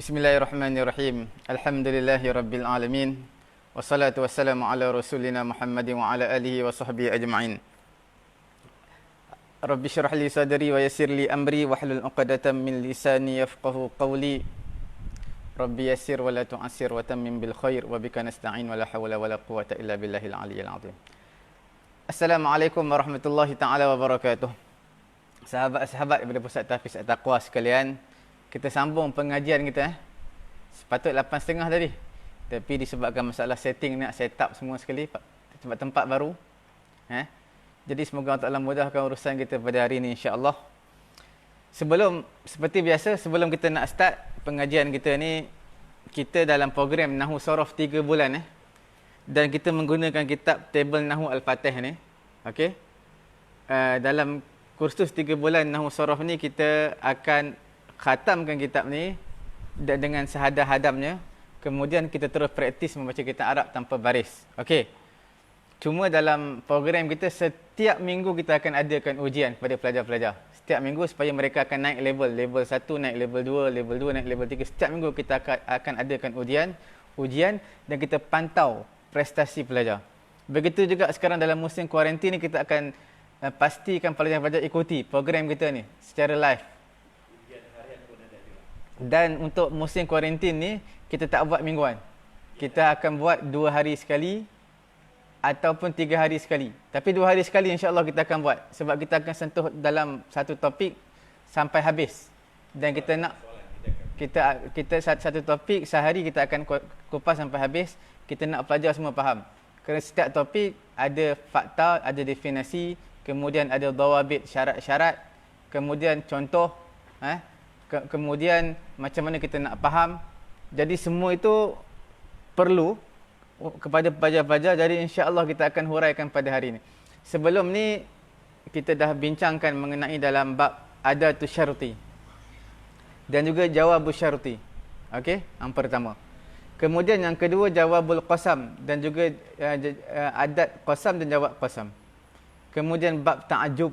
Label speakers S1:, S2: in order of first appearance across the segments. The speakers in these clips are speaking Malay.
S1: Bismillahirrahmanirrahim. Alhamdulillahirabbil alamin. Wassalatu wassalamu ala rasulina Muhammadin wa ala alihi wa sahbihi ajma'in. Rabbi syrah li sadri wa yassir li amri wahlul 'uqdatam min lisani yafqahu qawli. Rabbi yassir wa la tu'assir wa tammim bil khair wa bika nasta'in wa la hawla wa la quwwata illa billahil aliyyil azim. Assalamualaikum warahmatullahi taala wabarakatuh. Sahabat-sahabat daripada Pusat Tahfiz At-Taqwa sekalian, kita sambung pengajian kita. Sepatut 8.30 tadi, tapi disebabkan masalah setting, nak set up semua sekali sebab tempat baru. Jadi semoga Allah Ta'ala mudahkan urusan kita pada hari ini, insya-Allah. Seperti biasa, sebelum kita nak start pengajian kita ni, kita dalam program Nahwu Sorof 3 bulan dan kita menggunakan kitab Table Nahwu Al-Fatih ni. Okey. Dalam kursus 3 bulan Nahwu Sorof ni, kita akan khatamkan kitab ni dengan sahadah hadamnya. Kemudian kita terus praktis membaca kitab Arab tanpa baris. Okey. Cuma dalam program kita, setiap minggu kita akan adakan ujian kepada pelajar-pelajar. Setiap minggu supaya mereka akan naik level. Level 1 naik level 2, level 2 naik level 3. Setiap minggu kita akan adakan ujian dan kita pantau prestasi pelajar. Begitu juga sekarang dalam musim kuarantin ni, kita akan pastikan pelajar-pelajar ikuti program kita ni secara live. Dan untuk musim kuarantin ni, kita tak buat mingguan. Kita akan buat 2 hari sekali ataupun 3 hari sekali. Tapi 2 hari sekali insya-Allah kita akan buat. Sebab kita akan sentuh dalam satu topik sampai habis. Dan kita nak kita satu topik sehari kita akan kupas sampai habis. Kita nak pelajar semua faham. Kerana setiap topik ada fakta, ada definisi, kemudian ada dawabit, syarat-syarat, kemudian contoh, kemudian macam mana kita nak faham. Jadi semua itu perlu kepada pelajar-pelajar. Jadi insya-Allah kita akan huraikan pada hari ini. Sebelum ni kita dah bincangkan mengenai dalam bab adatu syarti dan juga jawabul syarti. Okey, yang pertama. Kemudian yang kedua jawabul qasam dan juga adat qasam dan jawab qasam. Kemudian bab ta'ajub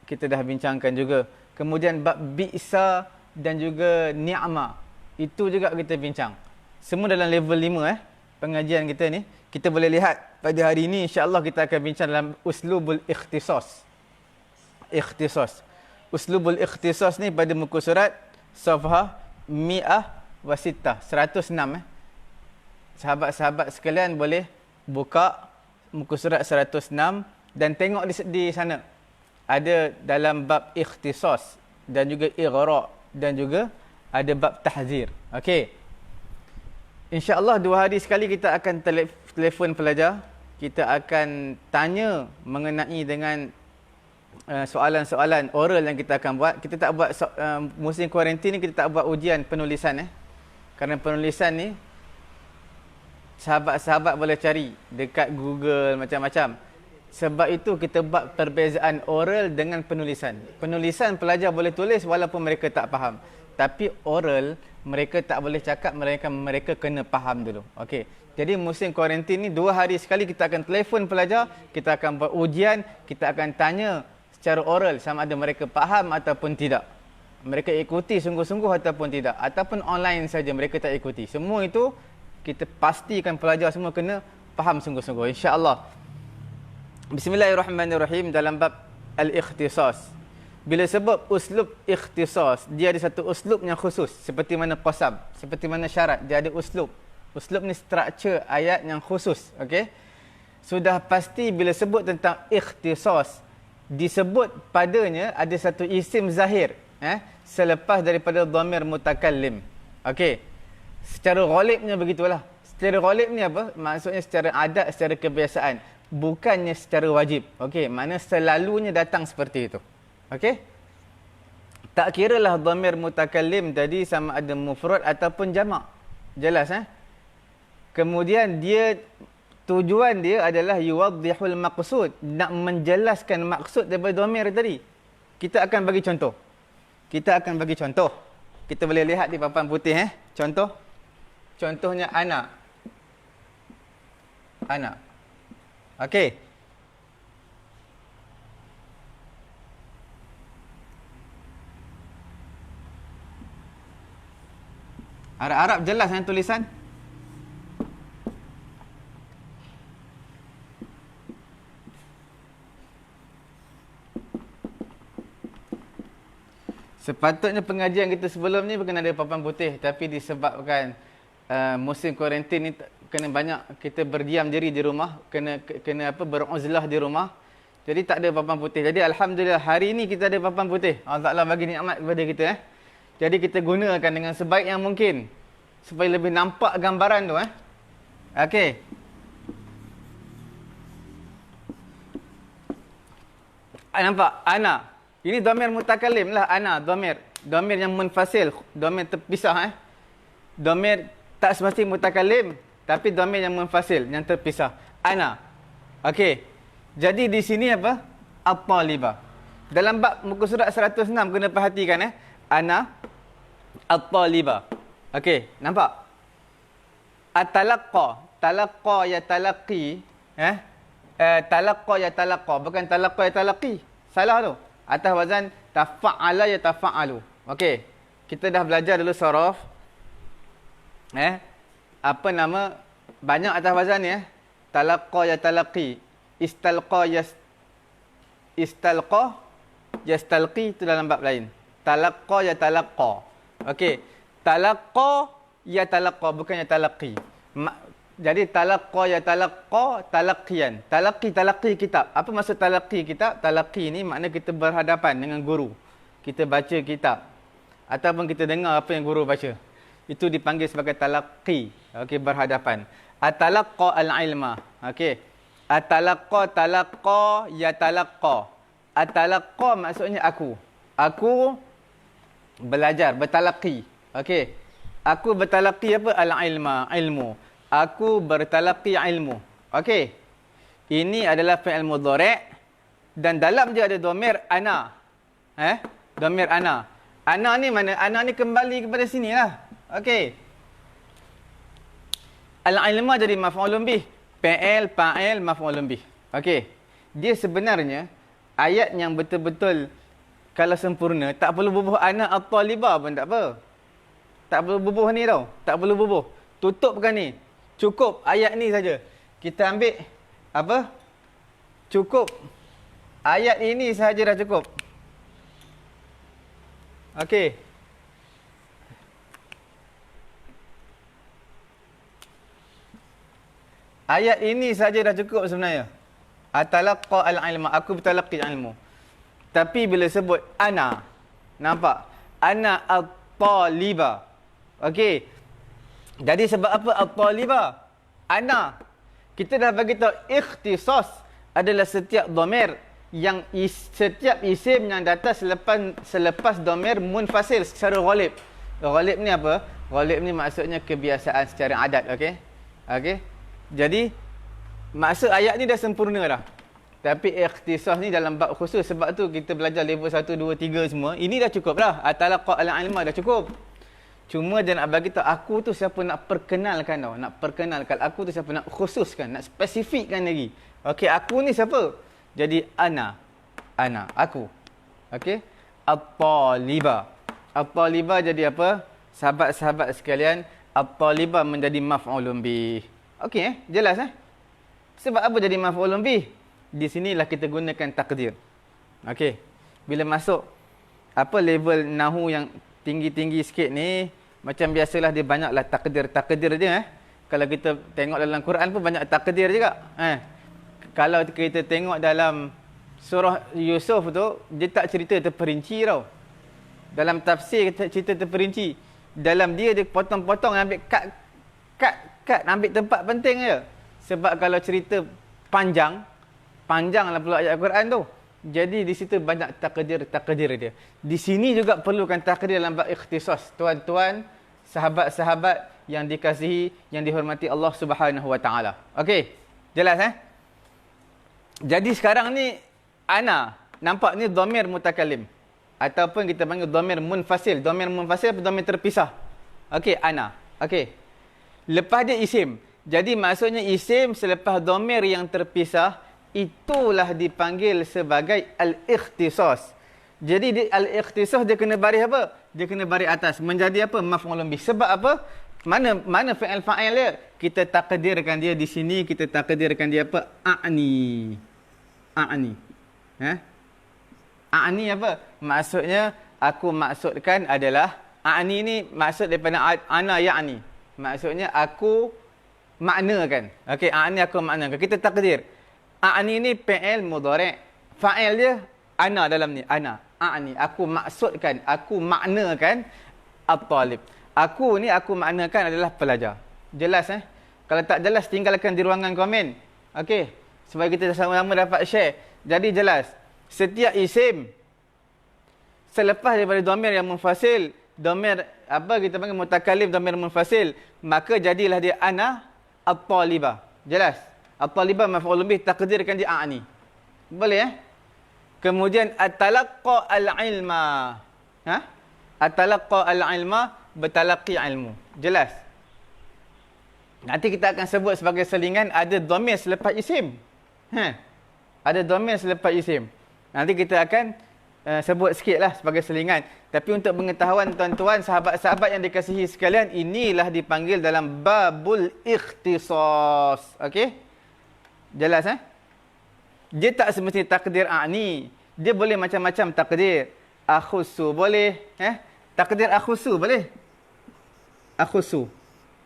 S1: kita dah bincangkan juga. Kemudian bab bi'sa dan juga ni'ma, itu juga kita bincang. Semua dalam level 5 pengajian kita ni. Kita boleh lihat pada hari ini insya-Allah kita akan bincang dalam uslubul ikhtisas. Uslubul ikhtisas ni pada muka surat safhah mi'ah wa sittah, 106. Sahabat-sahabat sekalian boleh buka muka surat 106 dan tengok di sana. Ada dalam bab ikhtisas dan juga ighraq dan juga ada bab tahzir. Okey. Insya-Allah 2 hari sekali kita akan telefon pelajar. Kita akan tanya mengenai dengan soalan-soalan oral yang kita akan buat. Kita tak buat musim kuarantin ni, kita tak buat ujian penulisan Kerana penulisan ni sahabat-sahabat boleh cari dekat Google macam-macam. Sebab itu kita buat perbezaan oral dengan penulisan. Penulisan pelajar boleh tulis walaupun mereka tak faham. Tapi oral mereka tak boleh cakap, mereka kena faham dulu. Okey. Jadi musim kuarantin ni 2 hari sekali kita akan telefon pelajar, kita akan buat ujian, kita akan tanya secara oral sama ada mereka faham ataupun tidak. Mereka ikuti sungguh-sungguh ataupun tidak, ataupun online saja mereka tak ikuti. Semua itu kita pastikan pelajar semua kena faham sungguh-sungguh, insya-Allah. Bismillahirrahmanirrahim. Dalam bab al-ikhtisas, bila sebut uslub ikhtisas, dia ada satu uslub yang khusus. Seperti mana qasam, seperti mana syarat, dia ada uslub. Uslub ni struktur ayat yang khusus. Okey. Sudah pasti bila sebut tentang ikhtisas, disebut padanya ada satu isim zahir, selepas daripada dhamir mutakallim. Okey. Secara ghalibnya begitulah. Secara ghalib ni apa? Maksudnya secara adat, secara kebiasaan, bukannya secara wajib. Okey, mana selalunya datang seperti itu. Okey? Tak kiralah dhamir mutakallim tadi sama ada mufrad ataupun jamak. Jelas Kemudian tujuan dia adalah yuwaddihul maqsud, nak menjelaskan maksud daripada dhamir tadi. Kita akan bagi contoh. Kita boleh lihat di papan putih contoh. Contohnya ana. Okey. Arab-Arab jelas dengan tulisan? Sepatutnya pengajian kita sebelum ni bukan ada papan putih, tapi disebabkan musim kuarantin ni kena banyak kita berdiam diri di rumah, kena beruzlah di rumah. Jadi tak ada papan putih. Jadi alhamdulillah hari ni kita ada papan putih. Allah Taala bagi nikmat kepada kita Jadi kita gunakan dengan sebaik yang mungkin supaya lebih nampak gambaran tu Okey. Nampak? Ana. Ini dhamir mutakalim lah, ana, dhamir. Dhamir yang munfasil, dhamir terpisah Dhamir tak semestinya mutakalim, tapi dhamir yang munfasil, yang terpisah. Ana. Okey. Jadi di sini apa? At-talibah. Dalam bab muka surat 106 kena perhatikan Ana at-talibah. Okey, nampak? At-talaqqa. Talaqqa ya talaqi, talaqqa ya talaqqa, bukan talaqqa ya talaqi. Salah tu. Atas wazan tafa'ala ya tafa'alu. Okey. Kita dah belajar dulu saraf. Apa nama? Banyak atas wazan ni Talaqqa ya talaqi. Istalqa yastalqi, itu dalam bab lain. Talaqqa ya talaqqa. Okey. Talaqqa ya talaqqa, bukan ya talaqi. Jadi talaqqa ya talaqqa, talaqqiyan. Talaqi kitab. Apa maksud talaqi kitab? Talaqi ni makna kita berhadapan dengan guru. Kita baca kitab ataupun kita dengar apa yang guru baca. Itu dipanggil sebagai talaqi. Okey, berhadapan. At-talaqqa al-ilma. Okey. At-talaqqa ya talaqqa. At-talaqqa maksudnya aku. Aku belajar, bertalaqi. Okey. Aku bertalaqi apa? Al-ilma, ilmu. Aku bertalaqi ilmu. Okey. Ini adalah fi'il mudhari' dan dalam dia ada dhamir ana. Dhamir ana. Ana ni mana? Ana ni kembali kepada sini lah. Okey. Al-ilma jadi maf'ulun bih. Fi'il, fa'il, maf'ulun bih. Okey. Dia sebenarnya ayat yang betul-betul kalau sempurna tak perlu bubuh ana at-talibah pun tak apa. Tak perlu bubuh ni tau. Tak perlu bubuh. Tutupkan ni. Cukup ayat ni saja. Kita ambil apa? Cukup. Ayat ini sahaja dah cukup. Okey. Ayat ini saja dah cukup sebenarnya. Atalaqqa al-ilma. Aku bertalaqi ilmu. Tapi bila sebut ana, nampak? Ana at-talibah. Okey. Jadi sebab apa at-talibah? Ana. Kita dah bagi tahu ikhtisas adalah setiap dhamir yang setiap isim yang datang selepas dhamir munfasil secara ghalib. Ghalib ni apa? Ghalib ni maksudnya kebiasaan secara adat, okey? Okey. Jadi maksud ayat ni dah sempurna dah. Tapi ikhtisas ni dalam bab khusus, sebab tu kita belajar level 1 2 3 semua. Ini dah cukup dah. At-talaqqa al-ilma dah cukup. Cuma dia nak bagi tahu aku tu siapa nak perkenalkan tau. Nak perkenalkan aku tu siapa, nak khususkan, nak spesifikkan lagi. Okey, aku ni siapa? Jadi ana, aku. Okey? At-talibah. At-talibah jadi apa? Sahabat-sahabat sekalian, at-talibah menjadi maf'ulun bih. Okey jelas Sebab apa jadi maf'ulun bih? Di sinilah kita gunakan takdir. Okey. Bila masuk apa level nahu yang tinggi-tinggi sikit ni, macam biasalah dia banyaklah takdir dia Kalau kita tengok dalam Quran pun banyak takdir juga. Kalau kita tengok dalam surah Yusuf tu, dia tak cerita terperinci tau. Dalam tafsir kita cerita terperinci. Dalam dia potong-potong, ambil cut, ambil tempat penting je. Sebab kalau cerita panjanglah pula ayat Quran tu. Jadi di situ banyak takdir dia. Di sini juga perlukan takdir dalam bab ikhtisas. Tuan-tuan, sahabat-sahabat yang dikasihi, yang dihormati Allah Subhanahu wa taala. Okey. Jelas Jadi sekarang ni ana, nampak ni dhamir mutakalim ataupun kita panggil dhamir munfasil. Dhamir munfasil atau dhamir terpisah. Okey, ana. Okey. Lepas dia isim. Jadi maksudnya isim selepas dhamir yang terpisah itulah dipanggil sebagai al-ikhtisas. Jadi al-ikhtisas dia kena baris apa? Dia kena baris atas. Menjadi apa? Maf'ulun bih. Sebab apa? Mana fa'il dia? Kita takdirkan dia di sini, kita takdirkan dia apa? A'ni. A'ni. A'ni apa? Maksudnya, aku maksudkan adalah, A'ni ni maksud daripada ana ya'ni. Maksudnya, aku maknakan. Okey, A'ni aku maknakan. Kita takdir. A'ni ni fi'il mudhari'. Fa'il dia, ana dalam ni. Ana. A'ni. Aku maksudkan, aku maknakan at-talib. Aku ni, aku maknakan adalah pelajar. Jelas Kalau tak jelas, tinggalkan di ruangan komen. Okey. Supaya kita sama-sama dapat share. Jadi jelas. Setiap isim, selepas daripada dhamir yang munfasil, dhamir, apa kita panggil mutakallim, dhamir munfasil, maka jadilah dia ana at-talibah. Jelas? At-talibah maf'ulun bih, takdirkan dia a'ni. Boleh Kemudian at-talaqqa al-ilma. At-talaqqa al-ilma, bertalaqi ilmu. Jelas? Nanti kita akan sebut sebagai selingan ada dhamir selepas isim. Ada dhamir selepas isim. Nanti kita akan sebut sikitlah sebagai selingan. Tapi untuk pengetahuan tuan-tuan, sahabat-sahabat yang dikasihi sekalian, inilah dipanggil dalam babul ikhtisas. Okey? Jelas Dia tak semestinya takdir a'ni. Dia boleh macam-macam takdir. Akhusu boleh. Takdir akhusu boleh. Akhusu.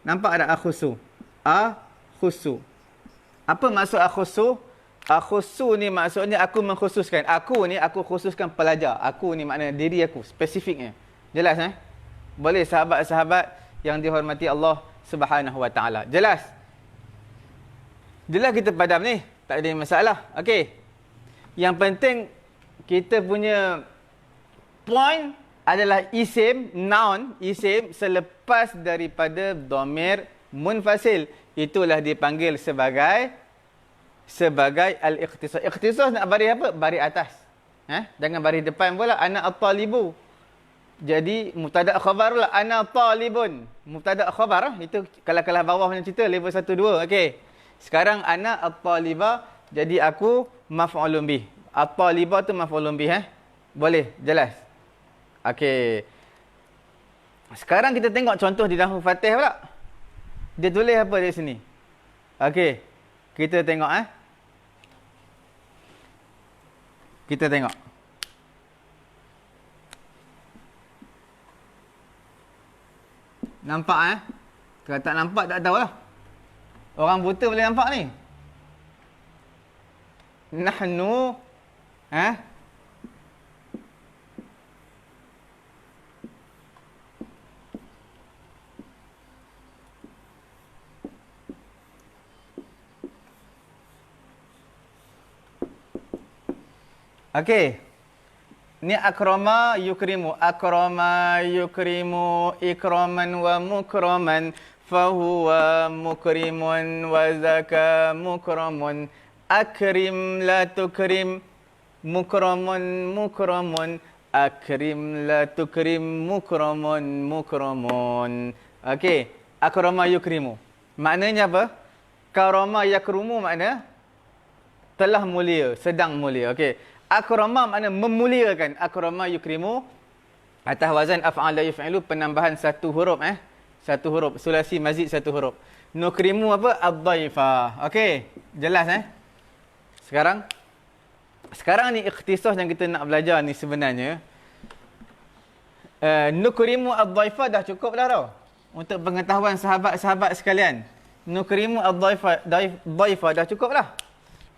S1: Nampak ada akhusu? Akhusu. Apa maksud akhusu? Akhusu ni maksudnya aku mengkhususkan. Aku ni, aku khususkan pelajar. Aku ni maknanya diri aku. Spesifiknya. Jelas Boleh sahabat-sahabat yang dihormati Allah Subhanahu Wa Taala. Jelas? Jelas kita padam ni. Tak ada masalah. Okey. Yang penting kita punya point adalah isim, noun, isim selepas daripada dhamir munfasil. Itulah dipanggil sebagai al-ikhtisas. Ikhtisas nak baris apa? Baris atas. Jangan baris depan pula. Ana at-talibu. Jadi mubtada' khabar lah. Ana talibun. Mubtada' khabar. Itu kalau bawah macam cerita level 1 2. Okey. Sekarang ana at-talibah, jadi aku maf'ulun bih. At-talibah tu maf'ulun bih Boleh, jelas. Okey. Sekarang kita tengok contoh di Nahwu Fatih pula. Dia tulis apa di sini? Okey. Kita tengok Kita tengok. Nampak Kalau tak nampak tak tahulah. Orang buta boleh nampak ni. Nahnu Okey. Ni akrama yukrimu. Akrama yukrimu ikraman wa mukraman. Fahuwa mukrimun wa zaka mukramun. Akrim la tukrim. Mukramun mukramun. Akrim la tukrim. Mukramun mukramun. Okey. Akrama yukrimu. Maknanya apa? Karama yakrumu makna telah mulia, sedang mulia. Okey. Akrama makna memuliakan. Akrama yukrimu. Atas wazan af'ala yuf'ilu, penambahan satu huruf satu huruf. Sulasi mazid satu huruf. Nukrimu apa? Ad-dhaifah. Okey. Jelas Sekarang ni ikhtisas yang kita nak belajar ni sebenarnya. Nukrimu ad-dhaifah dah cukup dah tau. Untuk pengetahuan sahabat-sahabat sekalian. Nukrimu ad-dhaifah dah cukup lah.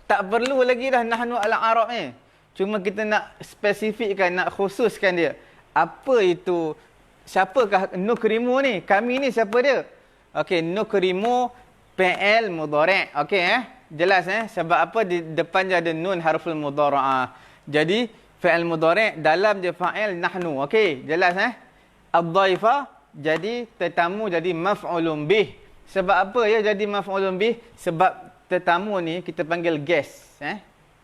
S1: Tak perlu lagi dah nahnu al-arab ni. Cuma kita nak spesifikkan, nak khususkan dia. Apa itu? Siapakah nukrimu ni? Kami ni siapa dia? Okey, nukrimu fi'il mudhari'. Okey jelas sebab apa di depan dia ada nun harful mudhara'ah. Jadi fi'il mudhari' dalam dia fa'il nahnu. Okey, jelas ad-dhaifah jadi tetamu, jadi maf'ulun bih. Sebab apa ya jadi maf'ulun bih? Sebab tetamu ni kita panggil guest.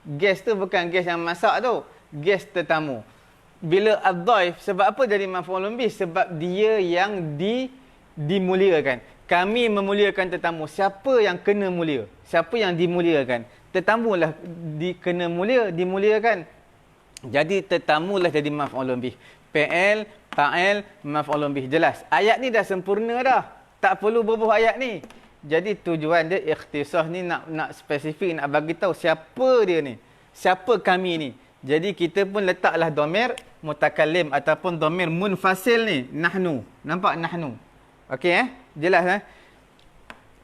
S1: Guest tu bukan guest yang masak tu. Guest tetamu. Bila ad-dhaif, sebab apa jadi maf'ulun bih? Sebab dia yang dimuliakan. Kami memuliakan tetamu. Siapa yang kena mulia? Siapa yang dimuliakan? Tetamulah kena mulia, dimuliakan. Jadi tetamulah jadi maf'ulun bih. Fa'il, fa'il, maf'ulun bih. Jelas. Ayat ni dah sempurna dah. Tak perlu berbuah ayat ni. Jadi tujuan dia ikhtisas ni nak spesifik, nak bagi tahu siapa dia ni. Siapa kami ni. Jadi kita pun letaklah domir mutakallim ataupun domir munfasil ni. Nahnu. Nampak nahnu? Okey Jelas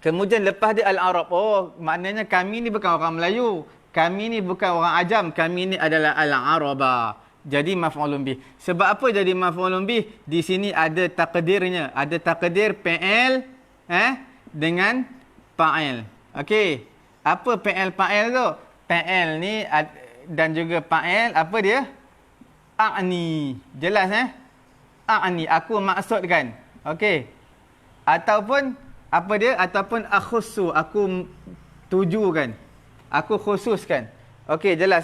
S1: Kemudian lepas dia al-Arab. Oh, maknanya kami ni bukan orang Melayu. Kami ni bukan orang Ajam. Kami ni adalah al-Araba. Jadi maf'ulun bih. Sebab apa jadi maf'ulun bih? Di sini ada takdirnya. Ada takdir fi'il dengan fa'il. Okey. Apa fi'il fa'il tu? Fi'il ni dan juga fa'il apa dia? A'ni. Jelas A'ni. Aku maksudkan. Okey. Ataupun apa dia? Ataupun akhussu, aku tujukan. Aku khususkan. Okey, jelas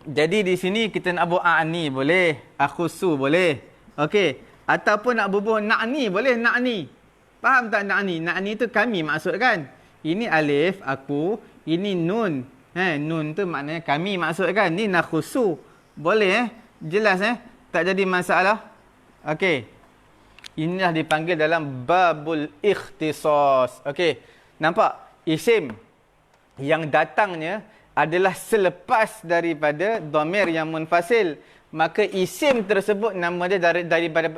S1: Jadi di sini kita nak buat a'ni boleh, akhussu boleh. Okey. Ataupun nak bubuh na'ni boleh, na'ni. Faham tak na'ni? Na'ni tu kami maksudkan. Ini alif aku, ini nun. Nun tu maknanya kami maksudkan. Ni nakhussu. Boleh Jelas Tak jadi masalah. Okey. Inilah dipanggil dalam babul ikhtisas. Okey. Nampak? Isim yang datangnya adalah selepas daripada dhamir yang munfasil. Maka isim tersebut nama dia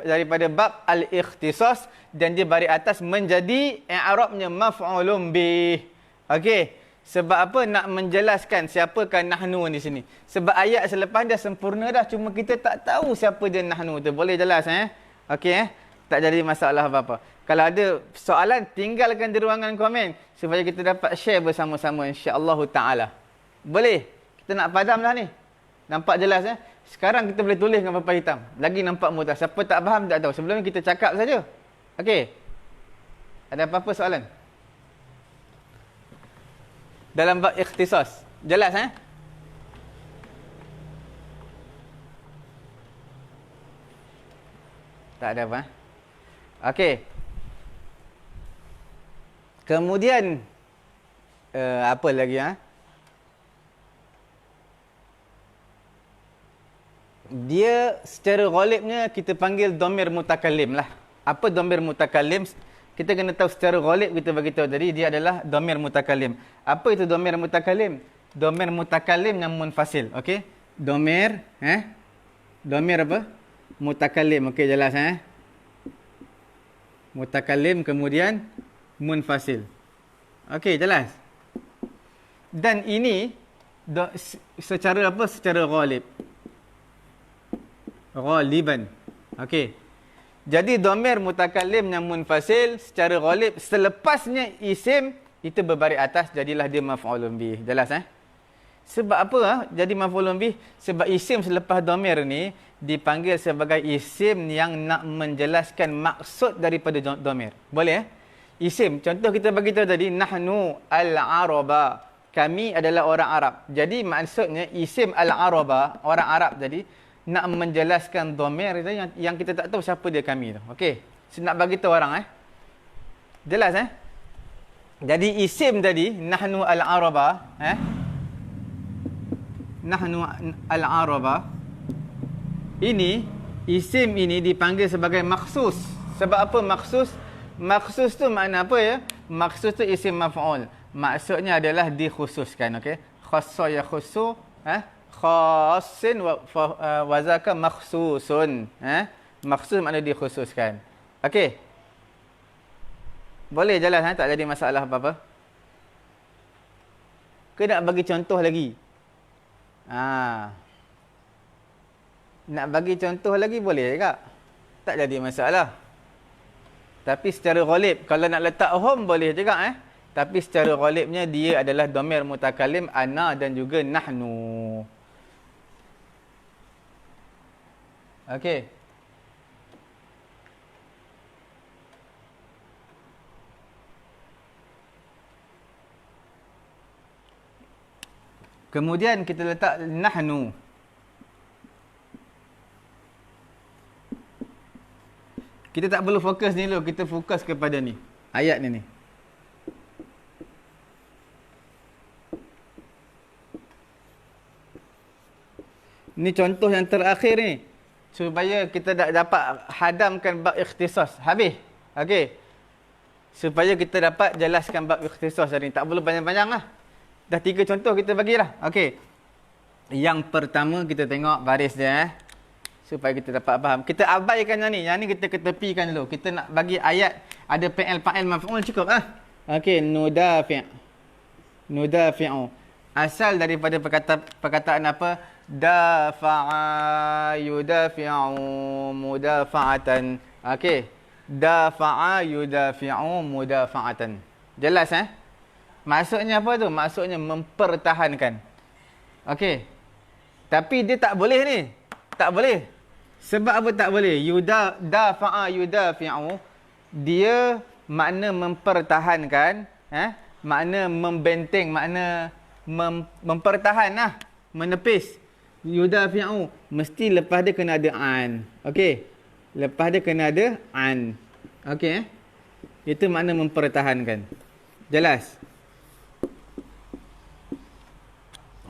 S1: daripada bab al-ikhtisas dan dia baris atas menjadi i'rabnya maf'ulun bih. Okey. Sebab apa? Nak menjelaskan siapakah nahnu di sini. Sebab ayat selepas dah sempurna dah, cuma kita tak tahu siapa dia nahnu tu. Boleh jelas Okey Tak jadi masalah apa-apa. Kalau ada soalan, tinggalkan di ruangan komen supaya kita dapat share bersama-sama insya-Allah taala. Boleh? Kita nak padam dah ni. Nampak jelas Sekarang kita boleh tulis dengan papan hitam. Lagi nampak mudah. Siapa tak faham tak tahu. Sebelum ni kita cakap saja. Okey. Ada apa-apa soalan? Dalam bab ikhtisas. Jelas Tak ada apa? Okey. Kemudian apa lagi Dia secara ghalibnya kita panggil dhamir mutakallim lah. Apa dhamir mutakallim? Kita kena tahu secara ghalib kita bagi tahu tadi dia adalah dhamir mutakallim. Apa itu dhamir mutakallim? Dhamir mutakallim yang munfasil. Okey. Dhamir dhamir apa? Mutakallim. Okey jelas Mutakallim kemudian munfasil. Okey, jelas. Dan ini secara apa? Secara ghalib. Ghaliban. Okey. Jadi dhamir mutakallim yang munfasil secara ghalib selepasnya isim itu berbaris atas jadilah dia maf'ulun bih. Jelas Sebab apa jadi maf'ulun bih? Sebab isim selepas dhamir ni dipanggil sebagai isim yang nak menjelaskan maksud daripada dhamir. Boleh Isim. Contoh kita bagi tahu tadi nahnu al-araba. Kami adalah orang Arab. Jadi maksudnya isim al-araba, orang Arab tadi nak menjelaskan dhamir itu yang kita tak tahu siapa dia kami tu. Okey. Nak bagi tahu orang Jelas Jadi isim tadi nahnu al-araba Nahnu al-araba. Ini isim ini dipanggil sebagai makhsus. Sebab apa makhsus? Makhsus tu makna apa Makhsus tu isim maf'ul. Maksudnya adalah dikhususkan, okey? Khassa yakhussu khassin wa zaka makhsusun. Makhsus makna dikhususkan. Okey. Boleh jelas tak jadi masalah apa-apa? Ke nak bagi contoh lagi? Nak bagi contoh lagi boleh tak? Tak jadi masalah. Tapi secara ghalib, kalau nak letak hum boleh juga Tapi secara ghalibnya dia adalah dhamir mutakallim ana dan juga nahnu. Okey. Kemudian kita letak nahnu. Kita tak perlu fokus ni dulu, kita fokus kepada ni. Ayat ni. Ni contoh yang terakhir ni. Supaya kita dapat hadamkan bab ikhtisas. Habis. Okey. Supaya kita dapat jelaskan bab ikhtisas tadi. Tak perlu panjang-panjang lah. Dah 3 contoh kita bagilah. Okey. Yang pertama kita tengok baris dia. Supaya kita dapat faham. Kita abaikan yang ni. Yang ni kita ketepikan dulu. Kita nak bagi ayat. Ada fi'il, fa'il, maf'ul cukup lah. Okey. Nudafi'. Nudafi'u. Asal daripada perkataan apa? Dafa'a yudafi'u mudafa'atan. Okey. Dafa'a yudafi'u mudafa'atan. Jelas Maksudnya apa tu? Maksudnya mempertahankan. Okey. Tapi dia tak boleh ni. Tak boleh. Sebab apa tak boleh? Dafa'a yudafi'u. Dia makna mempertahankan. Makna membenteng. Makna mempertahan lah. Menepis. Yudafi'u. Mesti lepas dia kena ada an. Okey. Lepas dia kena ada an. Okey. Itu makna mempertahankan. Jelas?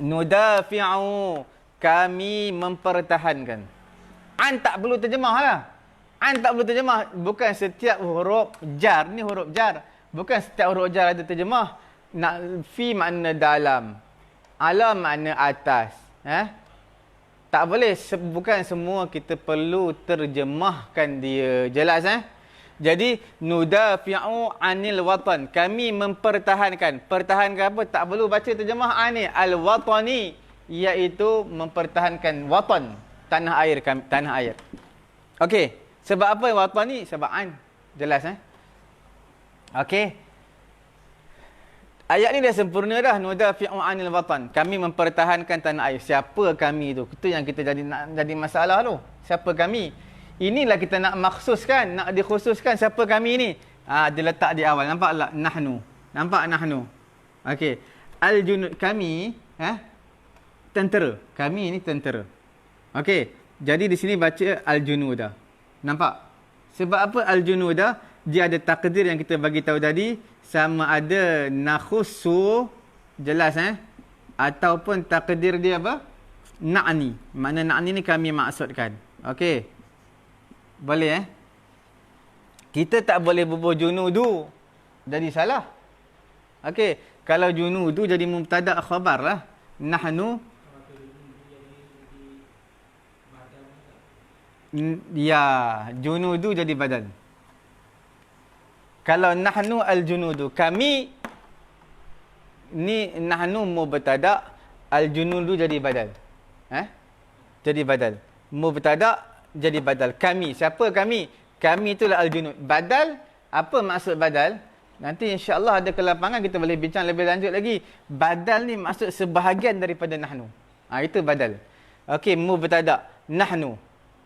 S1: Nudafi'u. Kami mempertahankan. An tak perlu terjemah lah. An tak perlu terjemah. Bukan setiap huruf jar. Ni huruf jar. Bukan setiap huruf jar ada terjemah. Fi makna dalam. Ala makna atas. Tak boleh. Bukan semua kita perlu terjemahkan dia. Jelas Jadi, nudafi'u anil watan. Kami mempertahankan. Pertahankan apa? Tak perlu baca terjemah ni. Al-watani. Iaitu mempertahankan watan. Tanah air. Tanah air. Okey. Sebab apa watani? Sebab an. Jelas Okey. Ayat ni dah sempurna dah. Nudafi'u anil watan. Kami mempertahankan tanah air. Siapa kami tu? Itu yang kita jadi masalah tu. Siapa kami? Inilah kita nak maksuskan, nak dikhususkan siapa kami ni. Dia letak di awal. Nampak tak? Nahnu. Nampak nahnu? Okey. Al-junud kami, tentera. Kami ni tentera. Okey. Jadi di sini baca al-junuda. Nampak? Sebab apa al-junuda? Dia ada takdir yang kita bagi tahu tadi, sama ada nakhussu, jelas ataupun takdir dia apa? Na'ni. Makna na'ni ni kami maksudkan. Okey. Boleh Kita tak boleh bubuh junudu. Jadi salah. Okey. Kalau junudu jadi mubtada' khabar lah. Nahnu. Ya. Junudu jadi badal. Kalau nahnu al-junudu. Kami. Ni nahnu mubtada'. Al-junudu jadi badal. Jadi badal. Mubtada' jadi badal. Kami. Siapa kami? Kami itulah al-junud. Badal, apa maksud badal? Nanti insya-Allah ada kelapangan kita boleh bincang lebih lanjut lagi. Badal ni maksud sebahagian daripada nahnu. Itu badal. Okey, mubtada. Nahnu.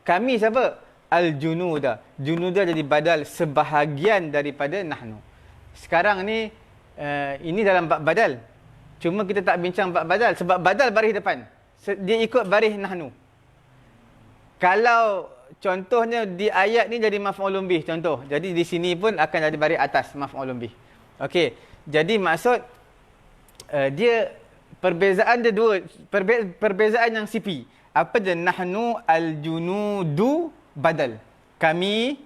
S1: Kami siapa? Al-junuda. Junuda jadi badal sebahagian daripada nahnu. Sekarang ni, ini dalam bab badal. Cuma kita tak bincang bab badal. Sebab badal baris depan. Dia ikut baris nahnu. Kalau contohnya di ayat ni jadi maf'ulun bih contoh. Jadi di sini pun akan jadi baris atas maf'ulun bih. Okey. Jadi maksud dia perbezaan dia dua, perbezaan yang sipi. Apa dia? Nahnu al-junudu badal. Kami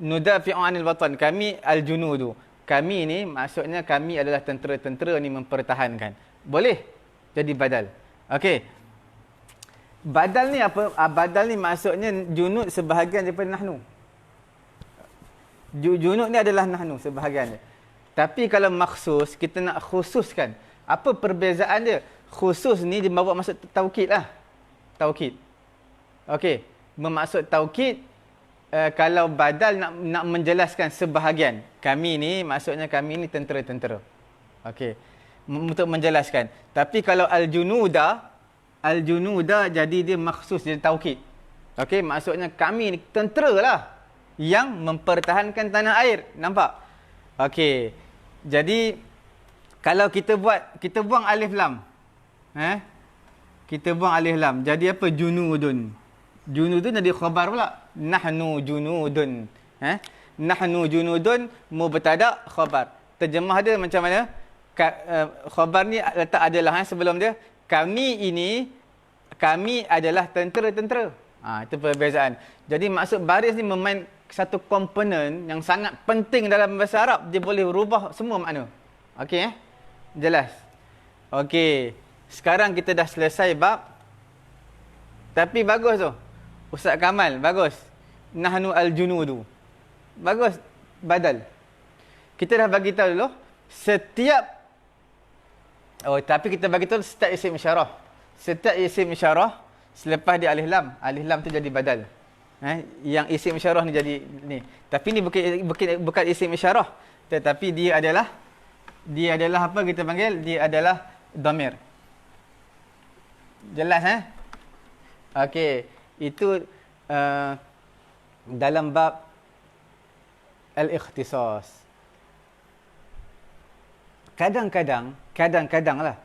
S1: nudafi'u 'anil watan. Kami al-junudu. Kami ni maksudnya kami adalah tentera-tentera ni mempertahankan. Boleh jadi badal. Okey. Badal ni apa? Badal ni maksudnya junud sebahagian daripada nahnu. Junud ni adalah nahnu sebahagian dia. Tapi kalau maksus, kita nak khususkan. Apa perbezaan dia? Khusus ni dia bawa maksud taukid lah. Taukid. Okey. Bermaksud taukid, kalau badal nak menjelaskan sebahagian. Kami ni, maksudnya kami ni tentera-tentera. Okey. Untuk menjelaskan. Tapi kalau al-junuda jadi dia maksus, jadi taukid. Okey, maksudnya kami ni tentera lah yang mempertahankan tanah air. Nampak? Okey. Jadi kalau kita buang alif lam. Kita buang alif lam. Jadi apa? Junudun. Junudun jadi khabar pula. Nahnu junudun. Nahnu junudun mubtada' khabar. Terjemah dia macam mana? Khabar ni letak adalah sebelum dia. Kami ini kami adalah tentera-tentera. Itu perbezaan. Jadi maksud baris ni memain satu komponen yang sangat penting dalam bahasa Arab. Dia boleh rubah semua makna. Okey Jelas? Okey. Sekarang kita dah selesai bab. Tapi bagus tu. Ustaz Kamal, bagus. Nahnu al-junudu. Bagus. Badal. Kita dah bagi tahu dulu. Tapi kita bagi tahu setiap isim isyarah. Setiap isim isyarah selepas dia alif lam. Alif lam tu jadi badal. Yang isim isyarah ni jadi ni. Tapi ni bukan isim isyarah. Tetapi dia adalah apa kita panggil? Dia adalah dhamir. Jelas Okey. Itu dalam bab al-ikhtisas. Kadang-kadang lah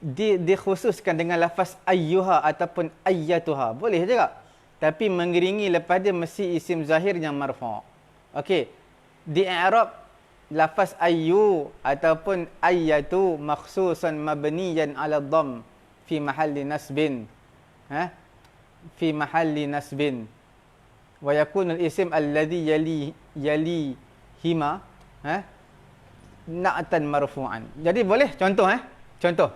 S1: dikhususkan dengan lafaz ayyuha ataupun ayyatuha. Boleh juga. Tapi mengiringi lepas dia mesti isim zahir yang marfu'. Okey. Di i'rab lafaz ayyu ataupun ayyatu makhsusan mabniyan 'ala dhamm fi mahalli nasbin. Fi mahalli nasbin. Wa yakunu al-ism alladhi yali hima na'tan marfu'an. Jadi boleh contoh contoh.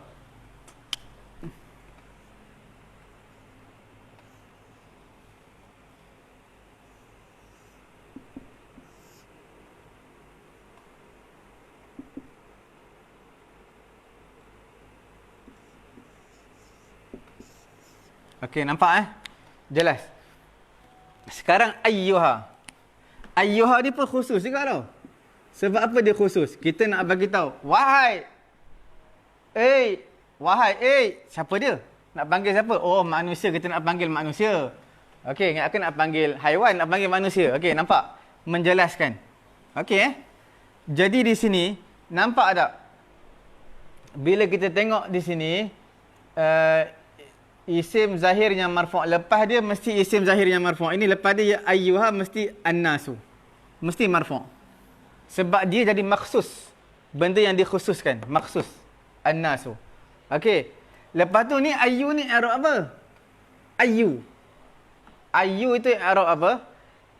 S1: Okey, nampak Jelas. Sekarang ayyuha. Ayyuha ni pun khusus juga tau. Sebab apa dia khusus? Kita nak bagi tahu, wahai. Wahai, siapa dia? Nak panggil siapa? Oh, manusia, kita nak panggil manusia. Okey, aku nak panggil haiwan, nak panggil manusia. Okey, nampak? Menjelaskan. Okey Jadi di sini nampak tak? Bila kita tengok di sini isim zahir yang marfu'. Lepas dia mesti isim zahir yang marfu'. Ini lepas dia ayyuha mesti an-nasu. Mesti marfu'. Sebab dia jadi maksus. Benda yang dikhususkan. Maksus. An-nasu. Okey. Lepas tu ni ayyu ni i'rab apa? Ayyu. Ayyu itu i'rab apa?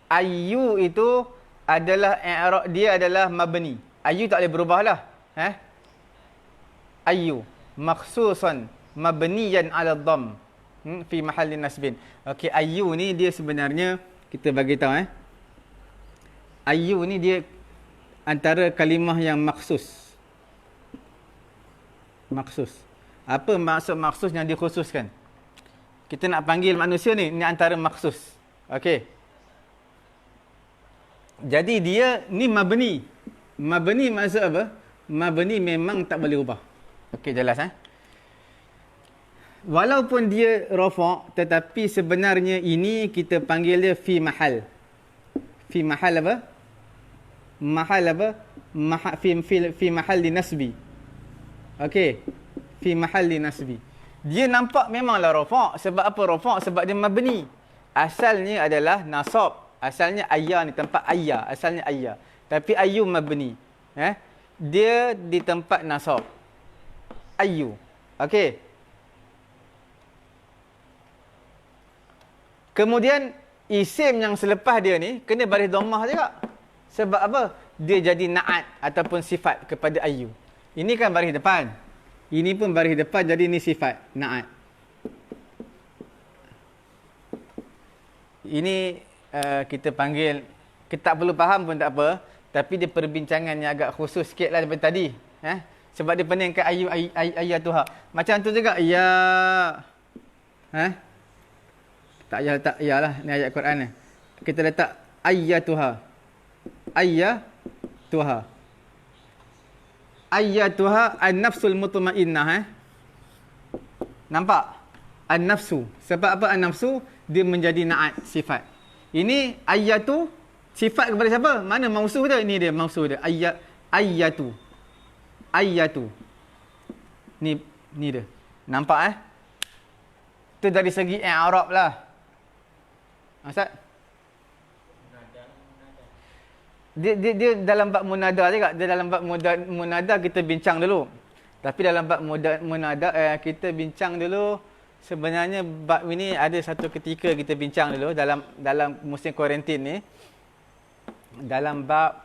S1: Ayyu itu adalah i'rab dia adalah mabni. Ayyu tak boleh berubah lah. Ayyu. Maksusan. Mabniyan 'ala dhamm fi mahalli nasbin. Okey, ayyu ni dia sebenarnya kita bagi tahu ayyu ni dia antara kalimah yang maksus. Maksus. Apa maksud maksus yang dikhususkan? Kita nak panggil manusia ni antara maksus. Okey. Jadi dia ni mabni. Mabni maksud apa? Mabni memang tak boleh ubah. Okey, jelas Walaupun dia rafa', tetapi sebenarnya ini kita panggil dia fi mahal. Fi mahal apa? Mahal apa? Fi mahal li nasbi. Okey. Fi mahal li nasbi. Dia nampak memanglah rafa'. Sebab apa rafa'? Sebab dia mabni. Asalnya adalah nasab. Asalnya ayya ni tempat ayya. Asalnya ayya. Tapi ayyu mabni. Dia di tempat nasab. Ayyu. Okey. Kemudian isim yang selepas dia ni kena baris dhammah juga. Sebab apa? Dia jadi na'at ataupun sifat kepada ayyu. Ini kan baris depan. Ini pun baris depan, jadi ini sifat na'at. Ini kita panggil, kita tak perlu faham pun tak apa, tapi dia perbincangan yang agak khusus sikit lah daripada tadi. Sebab dia peningkan ayyu ayyatuha. Macam tu juga ya. Tak yalah, ni ayat Quran ni. Kita letak ayyatuha. Ayyatuha. Ayyatuha an-nafsul mutmainnah. Nampak? An-nafsu. Sebab apa an-nafsu? Dia menjadi na'at, sifat. Ini ayyatu, sifat kepada siapa? Mana mausuh dia? Ini dia mausuh dia. Ayyatu. Ayyatu. Ni dia. Nampak Itu dari segi i'rab lah. Ustaz? Dia dalam bab munada juga. Dia dalam bab munada kita bincang dulu. Tapi dalam bab munada kita bincang dulu Sebenarnya bab ini ada satu ketika kita bincang dulu dalam musim kuarantin ni. Dalam bab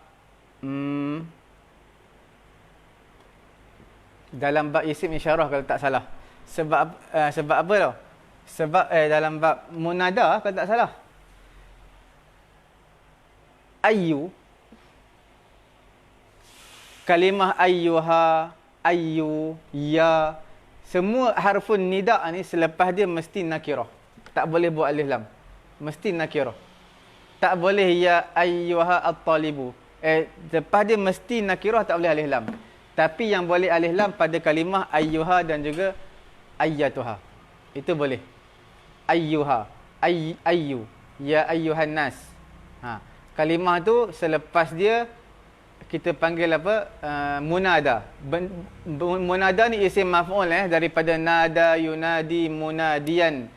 S1: isim isyarah kalau tak salah. Sebab apa tau? Sebab dalam bab munada kalau tak salah. Ayyu, kalimah ayyuha, ayyu, ya, semua harfun nida ni selepas dia mesti nakirah. Tak boleh buat alif lam. Mesti nakirah. Tak boleh ya ayyuha at-talibu. Lepas dia mesti nakirah, tak boleh alif lam. Tapi yang boleh alif lam pada kalimah ayyuha dan juga ayyatuha. Itu boleh. Ayyuha, ayyu, ya ayyuhan nas. Kalimah tu selepas dia kita panggil apa? Munada. Munada ni isim maf'ul daripada nada yunadi munadian.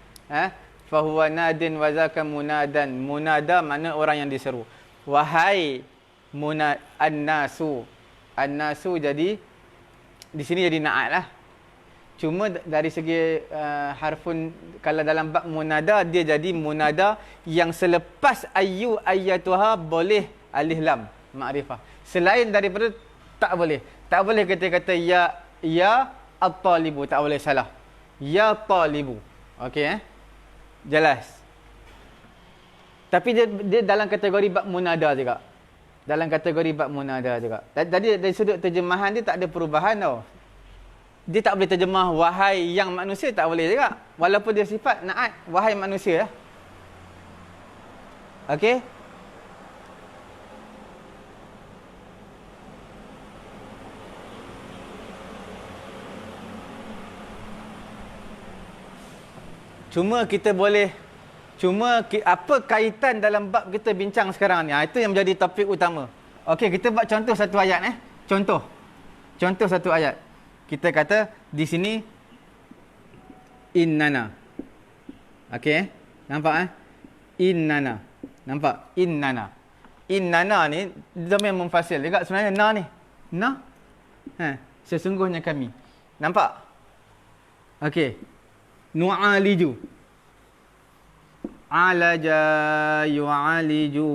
S1: Fahuwa nadin wa zaka munadan. Munada makna orang yang diseru. Wahai an-nasu. An-nasu jadi di sini jadi na'at lah. Cuma dari segi harfun, kalau dalam bab munada dia jadi munada yang selepas ayyu ayyatuha boleh alif lam ma'rifah. Selain daripada tak boleh. Tak boleh kita kata ya at-talibu, tak boleh, salah. Ya talibu. Okey Jelas. Tapi dia dalam kategori bab munada juga. Dalam kategori bab munada juga. Tadi dari sudut terjemahan dia tak ada perubahan tau. Dia tak boleh terjemah wahai yang manusia, tak boleh juga. Walaupun dia sifat na'at wahai manusia. Okey? Apa kaitan dalam bab kita bincang sekarang ni? Itu yang menjadi topik utama. Okey, kita buat contoh satu ayat Contoh satu ayat. Kita kata di sini innana. Okey, nampak Innana. Nampak? Innana. Innana ni dhamir munfasil juga sebenarnya na ni. Na. Sesungguhnya kami. Nampak? Okey. Nu'aliju. Alaja yu'aliju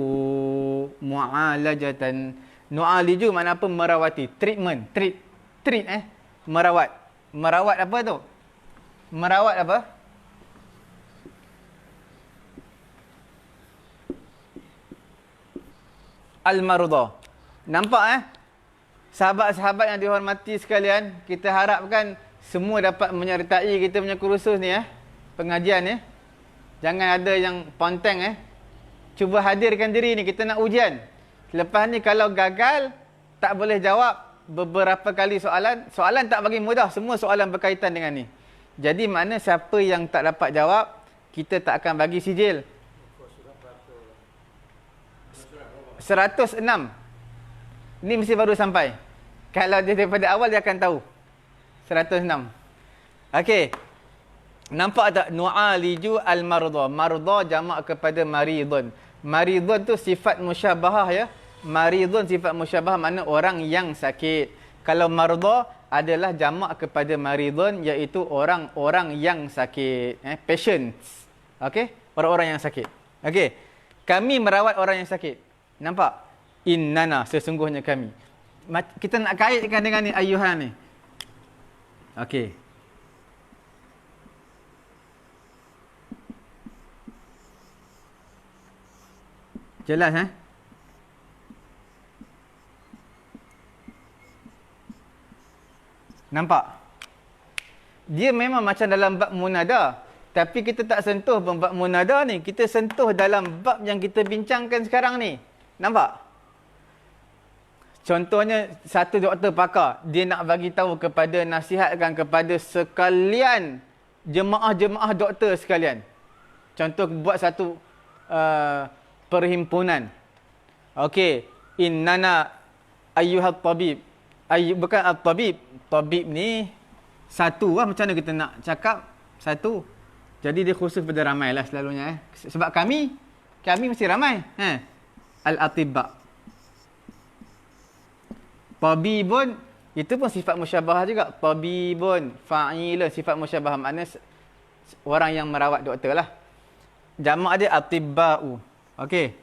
S1: mu'alajatan. Nu'aliju makna apa? Merawati. Treatment. Treat merawat. Merawat apa tu? Merawat apa? Al-marudha. Nampak sahabat-sahabat yang dihormati sekalian, kita harapkan semua dapat menyertai kita punya kursus ni pengajian Jangan ada yang ponteng Cuba hadirkan diri ni, kita nak ujian. Lepas ni kalau gagal, tak boleh jawab beberapa kali soalan tak bagi mudah, semua soalan berkaitan dengan ni. Jadi mana siapa yang tak dapat jawab, kita tak akan bagi sijil. 106. Ni mesti baru sampai. Kalau dia daripada awal, dia akan tahu. 106. Okey. Nampak tak? Nu'aliju al-marudha. Marudha jamak kepada maridun. Maridun tu sifat musyabahah Maridun sifat musyabahah makna orang yang sakit. Kalau marudha adalah jamak kepada maridun, iaitu orang-orang yang sakit. Patients. Okey? Orang-orang yang sakit. Okey. Kami merawat orang yang sakit. Nampak? Innana, sesungguhnya kami. Kita nak kaitkan dengan ni ayyuhan ni. Okey. Jelas Nampak? Dia memang macam dalam bab munada, tapi kita tak sentuh bab munada ni. Kita sentuh dalam bab yang kita bincangkan sekarang ni. Nampak? Contohnya satu doktor pakar, dia nak bagi tahu kepada, nasihatkan kepada sekalian jemaah-jemaah doktor sekalian. Contoh buat satu perhimpunan. Okey, innana ayyuhat tabib. Bukan at-tabib. Tabib ni satu macam mana kita nak cakap satu. Jadi dia khusus pada ramai lah selalunya Sebab kami mesti ramai. Al-atibba. Tabibun, itu pun sifat musyabahah juga. Tabibun, fa'ilun, sifat musyabahah. Maknanya Orang yang merawat doktor lah. Jamak dia atibba'u. Okey.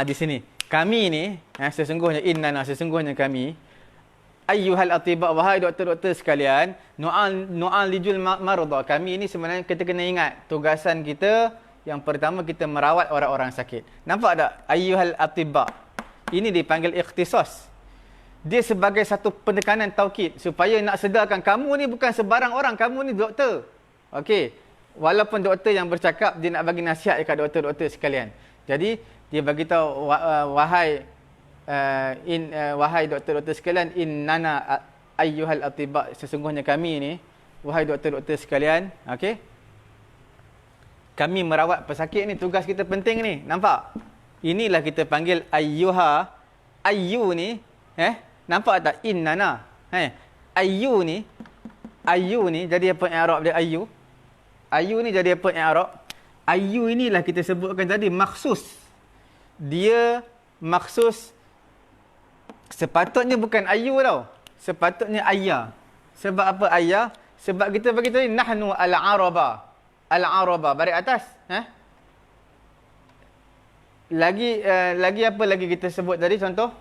S1: Di sini. Kami ni, sesungguhnya innana, sesungguhnya kami, ayyuhal atibba, wahai doktor-doktor sekalian, nu'alijul marudha. Kami ini sebenarnya kita kena ingat tugasan kita yang pertama kita merawat orang-orang sakit. Nampak tak? Ayyuhal atibba. Ini dipanggil ikhtisas. Dia sebagai satu penekanan taukid supaya nak sedarkan kamu ni bukan sebarang orang, kamu ni doktor. Okey. Walaupun doktor yang bercakap, dia nak bagi nasihat dekat doktor-doktor sekalian. Jadi dia bagi tahu wahai doktor-doktor sekalian, innana ayyuhal atibba, sesungguhnya kami ni, wahai doktor-doktor sekalian, okey. Kami merawat pesakit ni, tugas kita penting ni. Nampak? Inilah kita panggil ayyuha. Ayyu ni, nampak tak? Innana. Ayyu ni jadi apa i'rab dia ayyu? Ayyu ni jadi apa i'rab? Ayyu inilah kita sebutkan tadi maksus. Dia maksus. Sepatutnya bukan ayyu tau. Sepatutnya ayya. Sebab apa ayya? Sebab kita bagi tadi nahnu al-araba. Al-araba baris atas, Lagi apa lagi kita sebut tadi contoh?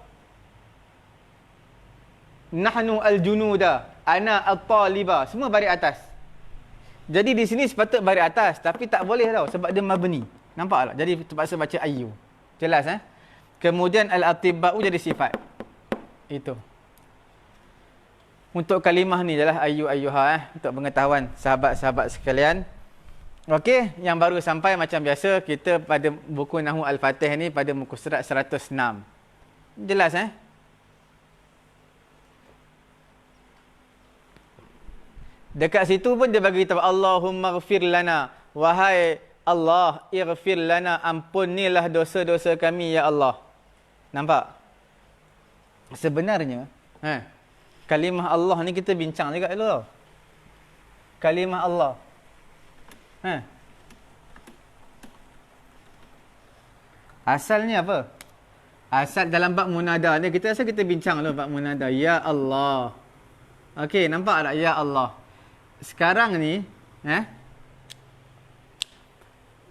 S1: Nahnu al-junuda, ana at-taliba, semua baris atas. Jadi di sini sepatut baris atas, tapi tak boleh tau sebab dia mabni. Nampak tak? Jadi terpaksa baca ayyu. Jelas Kemudian al-atibba'u jadi sifat. Itu. Untuk kalimah ni adalah ayyu ayyuha untuk pengetahuan sahabat-sahabat sekalian. Okey, yang baru sampai macam biasa kita pada buku Nahwu Al-Fatih ni pada muka surat 106. Jelas Dekat situ pun dia bagi tahu Allahumma ighfir lana, wahai Allah, ighfir lana, ampunilah dosa-dosa kami ya Allah. Nampak? Sebenarnya, kalimah Allah ni kita bincang juga dulu tau. Kalimah Allah. Asalnya apa? Asal dalam bab munada ni kita rasa kita bincang dulu bab munada. Ya Allah. Okey, nampak tak? Ya Allah. Sekarang ni,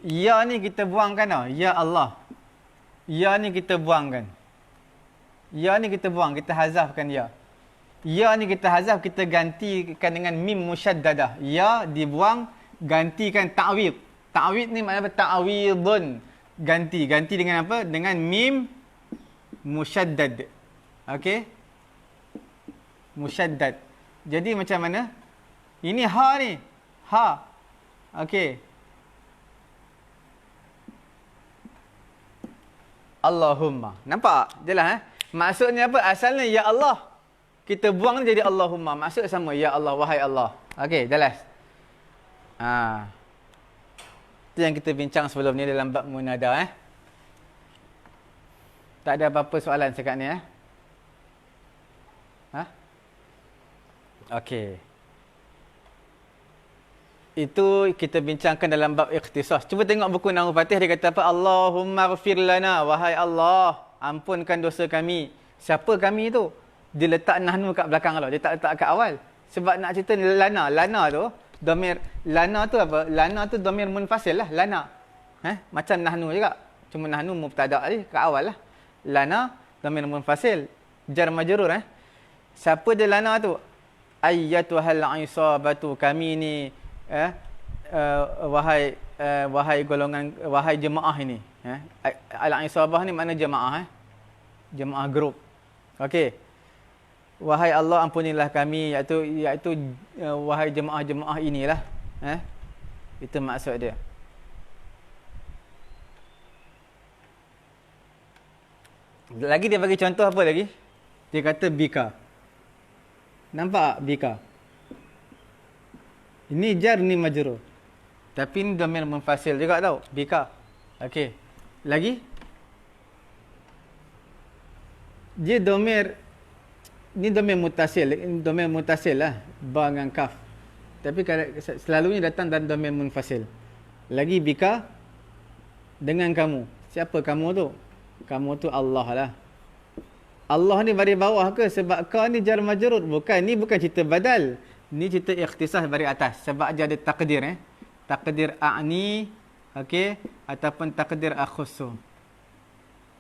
S1: ya ni kita buangkan tau. Ya Allah. Ya ni kita buangkan. Ya ni kita buang, kita hazafkan ya. Ya ni kita hazaf, kita gantikan dengan mim musyaddadah. Ya dibuang, gantikan ta'wid. Ta'wid ni maknanya apa? Ta'widun. Ganti dengan apa? Dengan mim musyaddad. Okey? Musyaddad. Jadi macam mana? Ini ha ni. Ha. Okey. Allahumma. Nampak? Jelas Maksudnya apa? Asalnya ya Allah. Kita buang ni jadi Allahumma. Maksud sama ya Allah, wahai Allah. Okey, jelas. Itu yang kita bincang sebelum ni dalam bab munada Tak ada apa-apa soalan sekat ni Okey. Itu kita bincangkan dalam bab ikhtisas. Cuba tengok buku Nahwu Fatih, dia kata apa? Allahumma ighfir lana, wahai Allah, ampunkan dosa kami. Siapa kami tu? Dia letak nahnu kat belakang tau. Dia tak letak kat awal. Sebab nak cerita lana. Lana tu, domir. Lana tu apa? Lana tu domir munfasil lah. Lana. Macam nahnu juga. Cuma nahnu mubtada' ni kat awal lah. Lana, domir munfasil. Jar majrur Siapa dia lana tu? Ayyatuhal isabatu, kami ni. Wahai golongan, wahai jemaah ini. Al-isabah ni makna jemaah. Jemaah grup. Okey. Wahai Allah, ampunilah kami, iaitu wahai jemaah-jemaah inilah. Itu maksud dia. Lagi dia bagi contoh apa lagi? Dia kata bika. Nampak bika? Ini jar, ni majrur. Tapi ni dhamir munfasil juga tau. Bika. Okey. Lagi? Dia dhamir, ni dhamir mutasil. Dhamir mutasil lah. Ba dengan kaf. Tapi selalunya datang dalam dhamir munfasil. Lagi bika. Dengan kamu. Siapa kamu tu? Kamu tu Allah lah. Allah ni baris bawah ke? Sebab ka ni jar majrur. Bukan. Ni bukan cerita badal. Ni cerita ikhtisas bari atas sebab dia ada takdir Takdir a'ni, okey, ataupun takdir akhussu.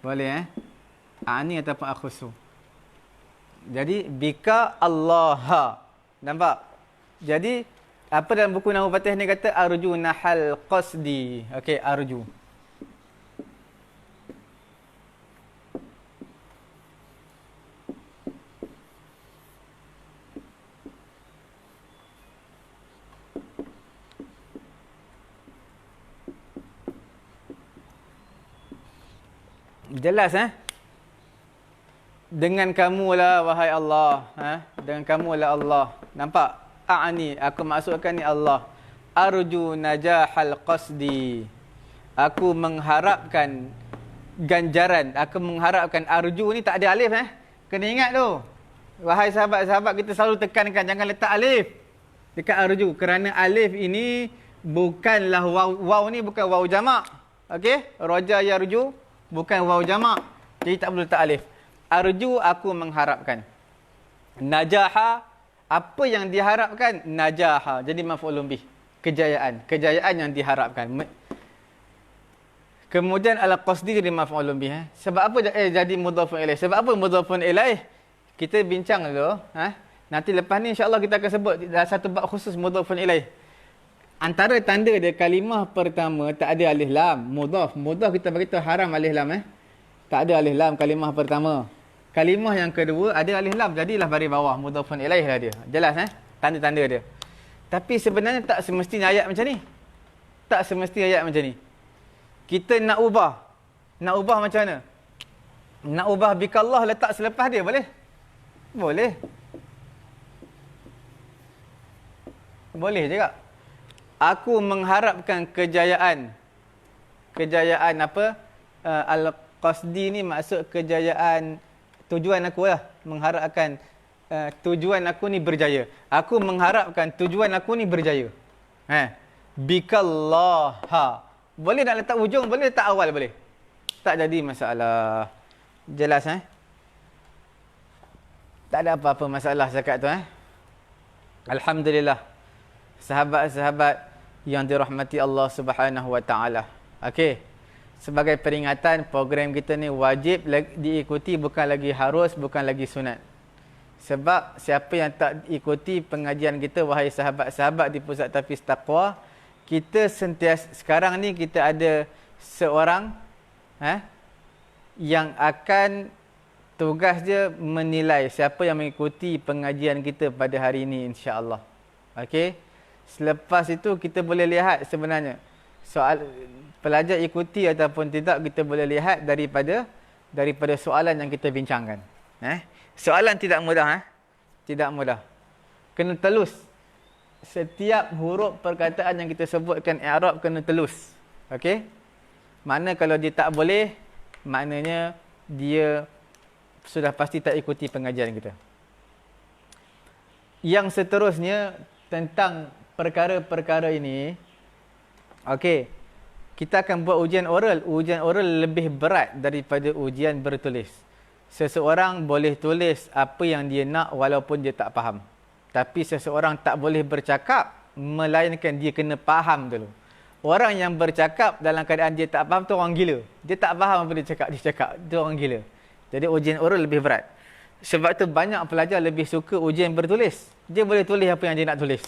S1: Boleh a'ni ataupun akhussu. Jadi bika Allah. Nampak? Jadi apa dalam buku Nahwu Fatih ni kata arju nahal qasdi. Okey, arju. Jelas Dengan kamulah wahai Allah, dengan kamulah Allah. Nampak? A'ni, aku maksudkan ni Allah. Arju najahal qasdi. Aku mengharapkan ganjaran, aku mengharapkan. Arju ni tak ada alif Kena ingat tu. Wahai sahabat-sahabat, kita selalu tekankan jangan letak alif dekat arju, kerana alif ini bukanlah waw. Waw ni bukan waw jamak. Okey? Raja yarju bukan waw jamak. Jadi tak perlu letak alif. Arju, aku mengharapkan. Najaha, apa yang diharapkan? Najaha. Jadi maf'ulun bih. Kejayaan. Kejayaan yang diharapkan. Kemudian al-qasdi jadi maf'ulun bih. Sebab apa jadi mudhafun ilaih? Sebab apa mudhafun ilaih? Kita bincang dulu. Nanti lepas ni insya-Allah kita akan sebut dalam satu bab khusus mudhafun ilaih. Antara tanda dia kalimah pertama tak ada alif lam. Mudhaf. Mudhaf kita beritahu haram alif lam Tak ada alif lam kalimah pertama. Kalimah yang kedua ada alif lam. Jadilah baris bawah mudhafun ilaih lah dia. Jelas tanda-tanda dia. Tapi sebenarnya tak semestinya ayat macam ni. Tak semestinya ayat macam ni. Kita nak ubah. Nak ubah macam mana? Nak ubah bikallah letak selepas dia boleh? Boleh. Boleh juga. Aku mengharapkan kejayaan. Kejayaan apa? Al-qasdi ni maksud kejayaan. Tujuan aku lah. Mengharapkan tujuan aku ni berjaya. Aku mengharapkan tujuan aku ni berjaya. Bikallaha. Boleh nak letak hujung, boleh letak awal, boleh. Tak jadi masalah. Jelas Tak ada apa-apa masalah zakat tu Alhamdulillah. Sahabat-sahabat yang dirahmati Allah Subhanahu Wa Taala. Okey. Sebagai peringatan, program kita ni wajib diikuti, bukan lagi harus, bukan lagi sunat. Sebab siapa yang tak ikuti pengajian kita, wahai sahabat-sahabat di Pusat Tahfiz Taqwa, kita sentiasa, sekarang ni kita ada seorang yang akan tugas dia menilai siapa yang mengikuti pengajian kita pada hari ini, insya-Allah. Okey. Selepas itu kita boleh lihat sebenarnya soal pelajar ikuti ataupun tidak, kita boleh lihat daripada soalan yang kita bincangkan. Soalan tidak mudah Tidak mudah. Kena telus. Setiap huruf perkataan yang kita sebutkan i'rab kena telus. Okey? Mana kalau dia tak boleh, maknanya dia sudah pasti tak ikuti pengajian kita. Yang seterusnya tentang perkara-perkara ini. Okey. Kita akan buat ujian oral. Ujian oral lebih berat daripada ujian bertulis. Seseorang boleh tulis apa yang dia nak walaupun dia tak faham. Tapi seseorang tak boleh bercakap melainkan dia kena faham dulu. Orang yang bercakap dalam keadaan dia tak faham tu orang gila. Dia tak faham apa dia cakap. Dia orang gila. Jadi ujian oral lebih berat. Sebab tu banyak pelajar lebih suka ujian bertulis. Dia boleh tulis apa yang dia nak tulis.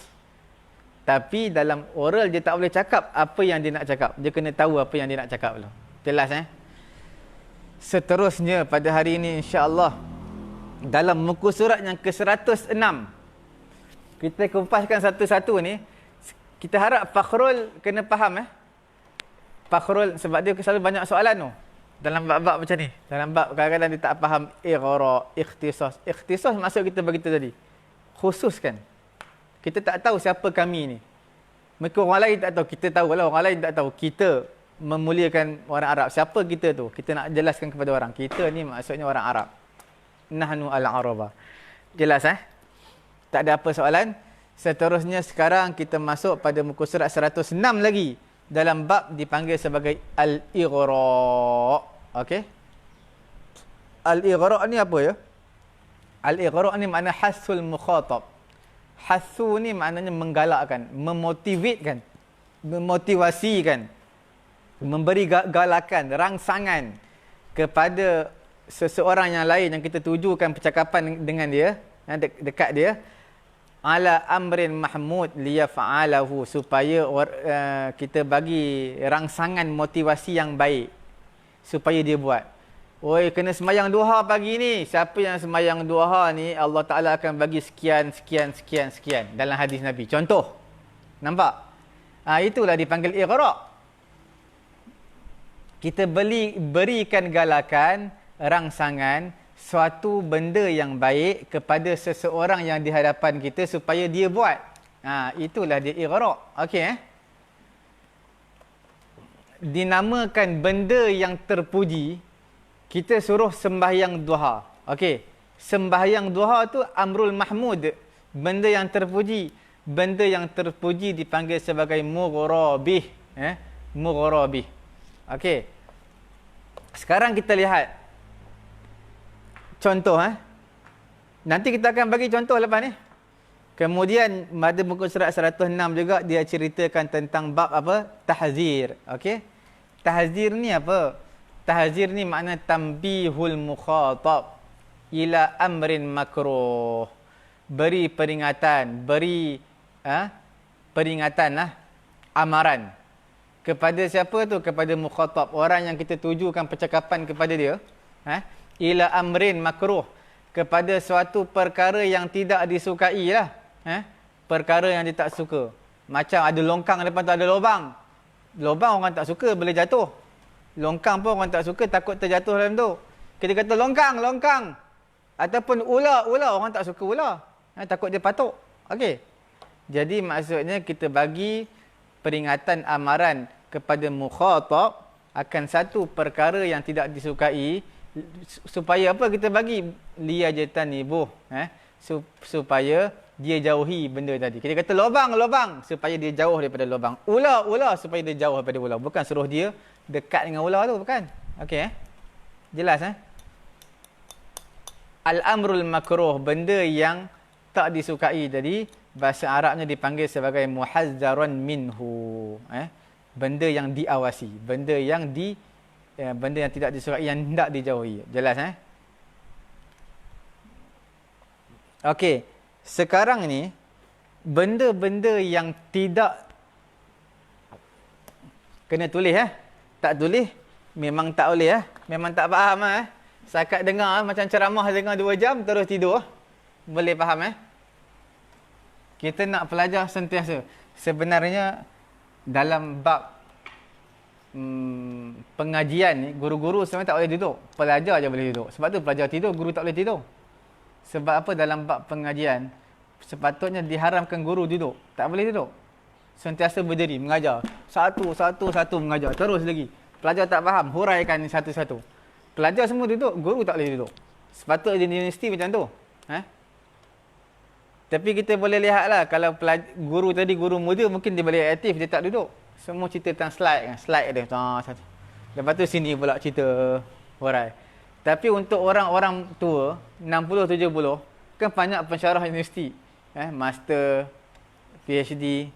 S1: Tapi dalam oral dia tak boleh cakap apa yang dia nak cakap. Dia kena tahu apa yang dia nak cakap dulu. Jelas Seterusnya pada hari ini insya-Allah dalam muka surat yang ke-106 kita kumpaskan satu-satu ni. Kita harap Fakhrul kena faham Fakhrul sebab dia selalu banyak soalan tu dalam bab-bab macam ni. Dalam bab kadang-kadang dia tak faham ighra, ikhtisas. Ikhtisas maksud kita begitu tadi. Khususkan. Kita tak tahu siapa kami ni. Mereka orang lain tak tahu, kita tahu lah. Orang lain tak tahu. Kita memuliakan orang Arab. Siapa kita tu? Kita nak jelaskan kepada orang. Kita ni maksudnya orang Arab. Nahnu al-Araba. Jelas Tak ada apa soalan. Seterusnya sekarang kita masuk pada muka surat 106 lagi. Dalam bab dipanggil sebagai al-Ighra. Okey. Al-Ighra ni apa ya? Al-Ighra ni makna hasul mukhatab. Hathu ni maknanya menggalakkan, memotivasikan, memberi galakan, rangsangan kepada seseorang yang lain yang kita tujukan percakapan dengan dia, dekat dia, ala amrin mahmud liyaf'alahu, supaya kita bagi rangsangan motivasi yang baik supaya dia buat. Oi, kena semayang duha pagi ni. Siapa yang semayang duha ni, Allah Ta'ala akan bagi sekian dalam hadis Nabi. Contoh. Nampak? Itulah dipanggil ighra'. Kita berikan galakan, rangsangan, suatu benda yang baik kepada seseorang yang di hadapan kita supaya dia buat. Itulah dia ighra'. Okey, dinamakan benda yang terpuji, kita suruh sembahyang duha. Okey. Sembahyang duha tu amrul mahmud, benda yang terpuji. Benda yang terpuji dipanggil sebagai mughrabih, mughrabih. Okey. Sekarang kita lihat contoh, nanti kita akan bagi contoh lepas ni. Kemudian pada muka surat 106 juga dia ceritakan tentang bab apa? Tahzir. Okey. Tahzir ni apa? Tahzir ni makna tanbihul mukhatab ila amrin makruh. Beri peringatan, amaran. Kepada siapa tu? Kepada mukhatab, orang yang kita tujukan percakapan kepada dia. Ila amrin makruh, kepada suatu perkara yang tidak disukai lah. Perkara yang dia tak suka. Macam ada longkang depan tu ada lubang. Lubang orang tak suka, boleh jatuh. Longkang pun orang tak suka, takut terjatuh dalam tu. Kita kata longkang. Ataupun ular orang tak suka ular. Takut dia patuk. Okey. Jadi maksudnya kita bagi peringatan, amaran kepada mukhatab akan satu perkara yang tidak disukai, supaya apa kita bagi? Liyajtanibuh, supaya dia jauhi benda tadi. Kita kata lubang, supaya dia jauh daripada lubang. Ular, supaya dia jauh daripada ular. Bukan suruh dia dekat dengan ular tu, bukan. Okey, jelas. Al-amrul makruh, benda yang tak disukai tadi, bahasa Arabnya dipanggil sebagai muhazzaran minhu. Benda yang diawasi, benda yang tidak disukai, yang hendak dijauhi. Jelas. Okey, sekarang ni benda-benda yang tidak kena tulis. Tak tulis memang tak boleh. Memang tak faham. Sakat dengar macam ceramah dengar 2 jam terus tidur. Boleh faham. Kita nak pelajar sentiasa. Sebenarnya dalam bab pengajian ni, guru-guru sebenarnya tak boleh duduk. Pelajar je boleh duduk. Sebab tu pelajar tidur, guru tak boleh tidur. Sebab apa? Dalam bab pengajian sepatutnya diharamkan guru duduk. Tak boleh duduk. Sentiasa berdiri mengajar. Satu mengajar. Terus lagi. Pelajar tak faham, huraikan satu-satu. Pelajar semua duduk, guru tak boleh duduk. Sepatutnya di universiti macam tu. Tapi kita boleh lihatlah, kalau guru tadi, guru muda, mungkin dia boleh aktif, dia tak duduk. Semua cerita tentang slide. Slide dia. Satu. Lepas tu sini pula cerita hurai. Tapi untuk orang-orang tua, 60-70, kan banyak pensyarah universiti. Master, PhD,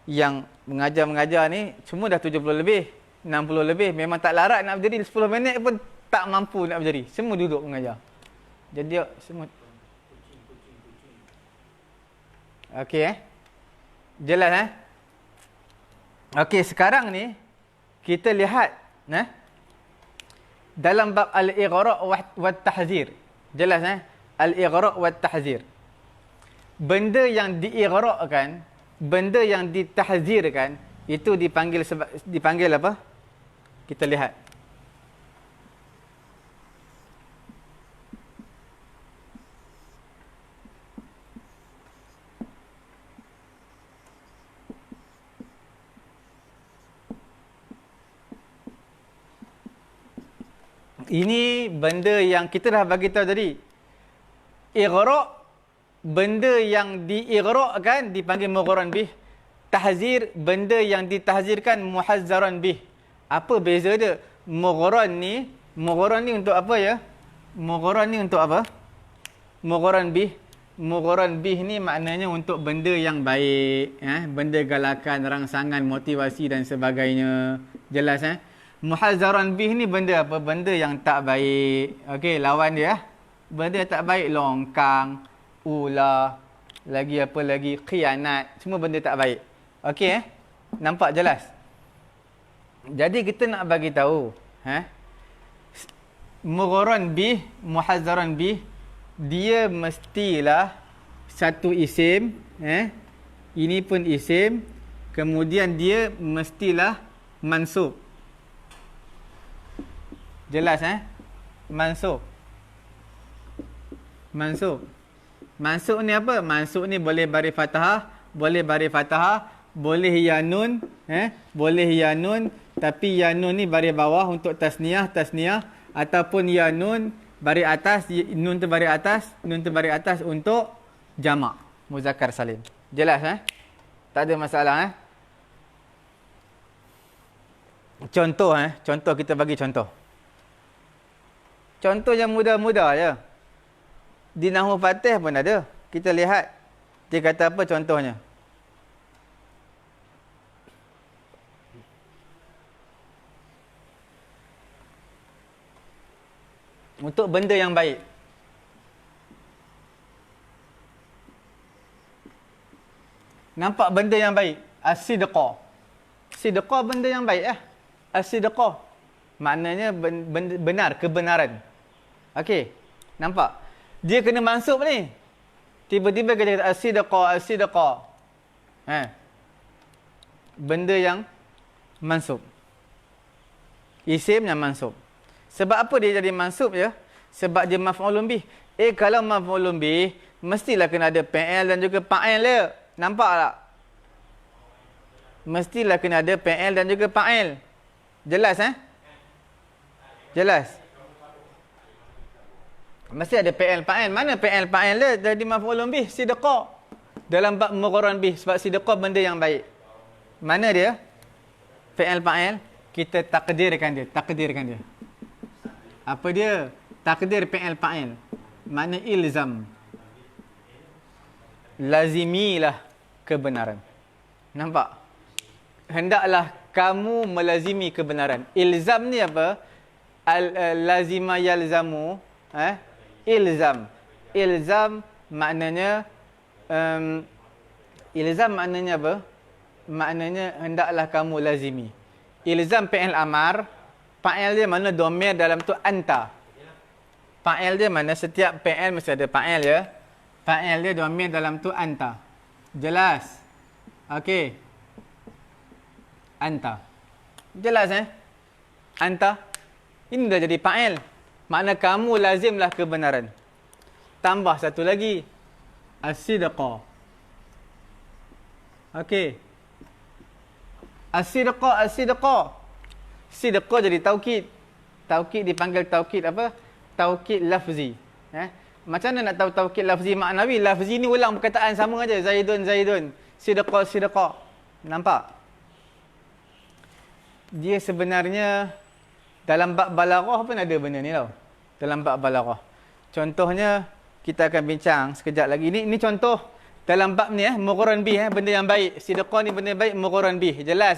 S1: yang mengajar ni semua dah 70 lebih, 60 lebih, memang tak larat nak berdiri 10 minit pun tak mampu nak berdiri. Semua duduk mengajar. Jadi semua okey. Jelas. Okey, sekarang ni kita lihat dalam bab al-ighra' wa tahzir. Jelas. Al-ighra' wa tahzir. Benda yang diighra'-kan, benda yang ditahzirkan, itu dipanggil apa? Kita lihat. Ini benda yang kita dah bagi tahu tadi. Ighra', benda yang diighra'-kan dipanggil mughran bih. Tahzir, benda yang ditahzirkan muhazzaran bih. Apa beza dia? Mughran ni untuk apa ya? Mughran ni untuk apa? Mughran bih. Mughran bih ni maknanya untuk benda yang baik, benda galakan, rangsangan, motivasi dan sebagainya. Jelas Muhazzaran bih ni benda apa? Benda yang tak baik. Okey, lawan dia. Benda yang tak baik, longkang, ulah, lagi apa lagi, khianat, semua benda tak baik. Okey Nampak jelas? Jadi kita nak bagi tahu, Mughran bih, muhazzaran bih, dia mestilah satu isim, ini pun isim, kemudian dia mestilah mansub. Jelas Mansub. Mansub ni apa? Mansub ni boleh baris fathah, boleh ya nun, boleh ya nun, tapi ya nun ni baris bawah untuk tasniah, ataupun ya nun baris atas, nun tu baris atas untuk jamak muzakkar salim. Jelas Tak ada masalah Contoh contoh kita bagi contoh. Contoh yang mudah-mudah je. Di Nahwu Fatih pun ada. Kita lihat dia kata apa contohnya. Untuk benda yang baik. Nampak benda yang baik? As-sidqa. Sidqa benda yang baik As-sidqa maknanya benar, kebenaran. Okey. Nampak? Dia kena mansub ni. Tiba-tiba kita kata as-sidqa. Benda yang mansub. Isim yang mansub. Sebab apa dia jadi mansub ya? Sebab dia maf'ulun bih. Kalau maf'ulun bih, mestilah kena ada fi'il dan juga fa'il dia. Nampak tak? Mestilah kena ada fi'il dan juga fa'il. Jelas Jelas? Mesti ada fi'il fa'il. Mana fi'il fa'il dia? Jadi maf'ulun bih, sidqa. Dalam bab mughran bih, sebab sidqa benda yang baik. Mana dia? Fi'il fa'il. Kita takdirkan dia. Apa dia? Takdir fi'il fa'il. Makna ilzam. Lazimilah kebenaran. Nampak? Hendaklah kamu melazimi kebenaran. Ilzam ni apa? Lazima yalzamu. Ilzam. Ilzam maknanya ilzam maknanya apa? Maknanya hendaklah kamu lazimi. Ilzam fi'il amar. Fa'il dia mana domir dalam tu anta. Fa'il dia mana setiap fi'il mesti ada fa'il ya. Fa'il dia domir dalam tu anta. Jelas? Okey. Anta. Jelas Anta. Ini dah jadi fa'il. Makna kamu lazimlah kebenaran. Tambah satu lagi. As-sidqa. Okey. As-sidqa. Sidqa jadi taukid. Taukid dipanggil taukid apa? Taukid lafzi. Macam mana nak tahu taukid lafzi maknawi? Lafzi ni ulang perkataan sama aja. Zaidun. Sidqa. Nampak? Dia sebenarnya dalam bab balaghah pun ada benda ni tau. Dalam bab balaghah. Contohnya kita akan bincang sekejap lagi. Ini contoh dalam bab ni mughran bih benda yang baik. Sidqa ni benda baik, mughran bih. Jelas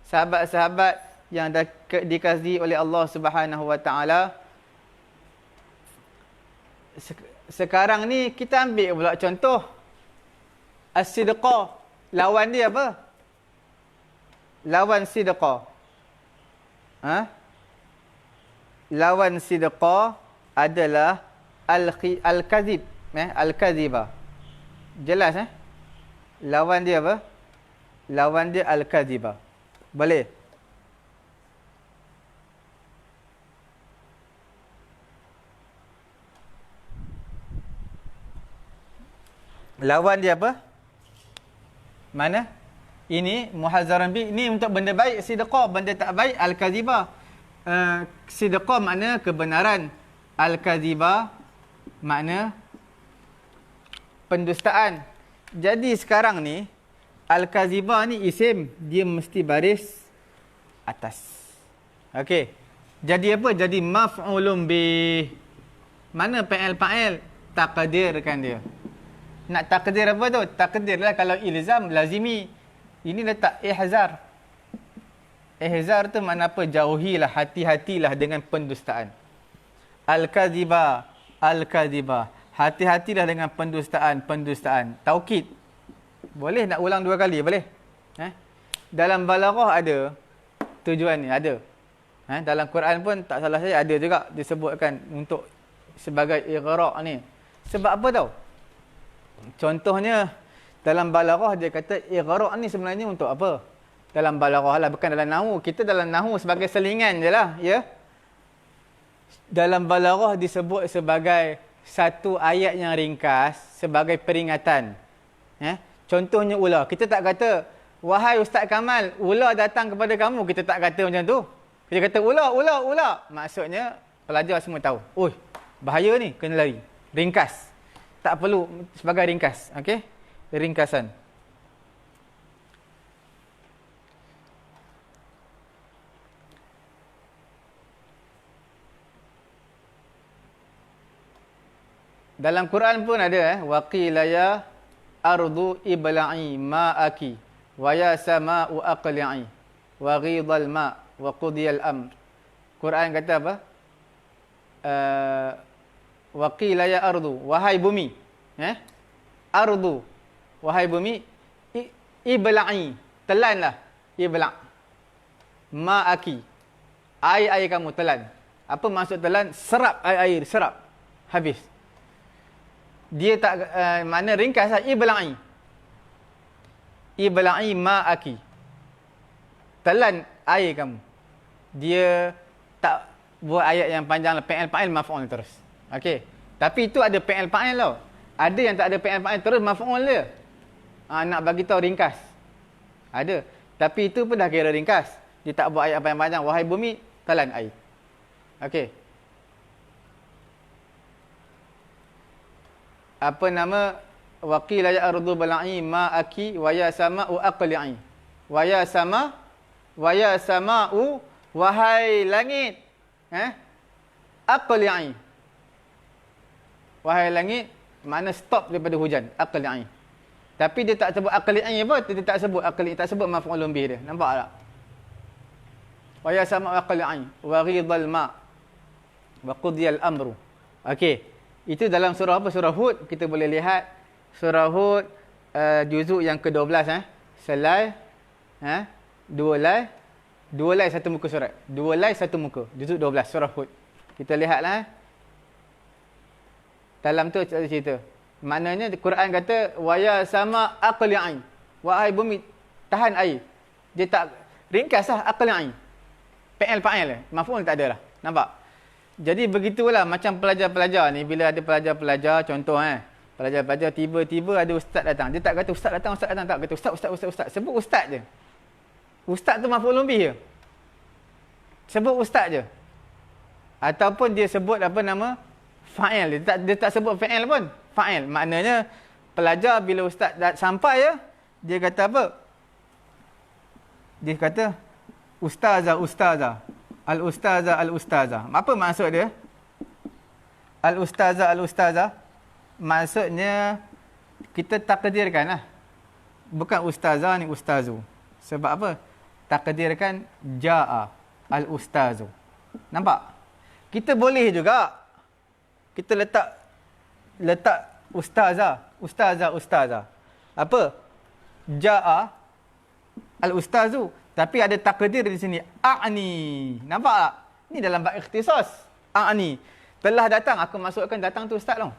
S1: sahabat-sahabat yang dah dikasihi oleh Allah Subhanahu Wa Taala. Sekarang ni kita ambil pula contoh as-sidqa. Lawan dia apa? Lawan sidqa. Lawan sidqa adalah al-kadhib, al-kadhiba. Jelas Lawan dia apa? Lawan dia al-kadhiba. Boleh? Lawan dia apa? Mana? Ini muhazzaran bi. Ini untuk benda baik sidqa, benda tak baik al-kadhiba. Sidqa makna kebenaran, al-kadhiba makna pendustaan. Jadi sekarang ni al-kadhiba ni isim, dia mesti baris atas. Okey. Jadi apa? Jadi maf'ulun bih. Mana fa'il? Takdirkan dia. Nak takdir apa tu? Takdirlah kalau ilzam, lazimi. Ini letak ihzar. Ihzar tu makna apa? Jauhilah, hati-hatilah dengan pendustaan. Al-kadhiba, al-kadhiba. Hati-hatilah dengan pendustaan. Taukid. Boleh nak ulang 2 kali? Boleh? Dalam balaghah ada tujuan ni, ada. Dalam Quran pun tak salah saya ada juga disebutkan untuk sebagai ighraq ni. Sebab apa tau? Contohnya dalam balaghah dia kata ighraq ni sebenarnya untuk apa? Dalam balaghah lah, bukan dalam nahwu. Kita dalam nahwu sebagai selingan je lah, ya. Dalam balaghah disebut sebagai satu ayat yang ringkas sebagai peringatan. Contohnya ular. Kita tak kata, wahai Ustaz Kamal, ular datang kepada kamu. Kita tak kata macam tu. Kita kata ular, ular, ular. Maksudnya pelajar semua tahu. Oi, bahaya ni, kena lari. Ringkas. Tak perlu sebagai ringkas. Okey? Ringkasan. Dalam Quran pun ada waqila ya ardu ibla'i ma'aki wa ya sama'u aqli'i wa ghidal ma' wa qudiyal amr. Quran kata apa? Waqila ya ardu, wahai bumi. Ardu, wahai bumi, ibla'i, telanlah, ibla'. Ma'aki, air kamu telan. Apa maksud telan? Serap air, serap. Habis. Dia tak makna ringkas lah, ibla'i. Ibla'i ma'aki. Telan air kamu. Dia tak buat ayat yang panjang lah, fi'il maf'ul terus. Okey. Tapi itu ada fi'il fa'il tau. Ada yang tak ada fi'il fa'il terus maf'ul dia. Nak bagi tahu ringkas. Ada. Tapi itu pun dah kira ringkas. Dia tak buat ayat apa yang panjang. Wahai bumi, telan air. Okey. Apa nama? Waqila ya ardu bala'i ma'aki wa ya sama'u aqli'i. Wa ya sama'u, wahai langit, aqli'i. Wahai langit, makna stop daripada hujan, aqli'i. Tapi dia tak sebut aqli'i apa? Dia tak sebut aqli'i, tak sebut maf'ulun bih dia. Nampak tak? Wa ya sama'u aqli'i wa ghidal ma' wa qudiyal amru. Okey. Itu dalam surah apa? Surah Hud. Kita boleh lihat surah Hud juzuk yang ke-12 selai dua lai satu muka surat. 2 lai 1 muka. Juzuk 12 surah Hud. Kita lihatlah. Dalam tu cerita. Maknanya Quran kata wa ya sama aqli'i. Wahai bumi, tahan air. Dia tak ringkaslah aqli'i. Fi'il fa'il. Maf'ul tak ada lah. Nampak? Jadi begitulah macam pelajar-pelajar ni, bila ada pelajar-pelajar, contoh pelajar-pelajar tiba-tiba ada ustaz datang. Dia tak kata ustaz datang, tak kata ustaz. Sebut ustaz je. Ustaz tu maf'ulun bih je. Sebut ustaz je. Ataupun dia sebut apa nama? Fa'il. Dia tak sebut fa'il pun. Fa'il. Maknanya pelajar bila ustaz sampai ya, dia kata apa? Dia kata ustazah. Al-ustazah. Apa maksud dia? Al-ustazah. Maksudnya kita takdirkan lah. Bukan ustazah ni ustazu. Sebab apa? Takdirkan ja'a al-ustazu. Nampak? Kita boleh juga. Kita letak ustazah. Apa? Ja'a al-ustazu. Tapi ada takdir di sini. A'ni. Nampak tak? Ni dalam bab ikhtisas. A'ni. Telah datang. Aku masukkan datang tu ustaz tau.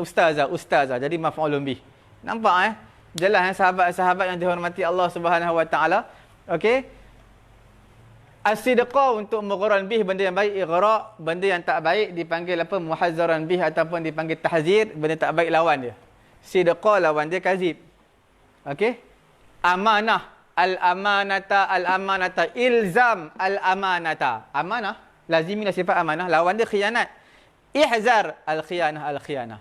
S1: Ustazah. Jadi maf'ulun bih. Nampak Jelas sahabat-sahabat yang dihormati Allah Subhanahu Wa Taala. Okey. As-sidqa untuk mughran bih, benda yang baik, ighraq, benda yang tak baik dipanggil apa? Muhazzaran bih ataupun dipanggil tahzir, benda tak baik lawan dia. Sidqa lawan dia kazib. Okey. Amanah. Al-amanata, ilzam al-amanata. Amanah, lazimilah sifat amanah, lawan dia khianat. Ihzar al-khianah.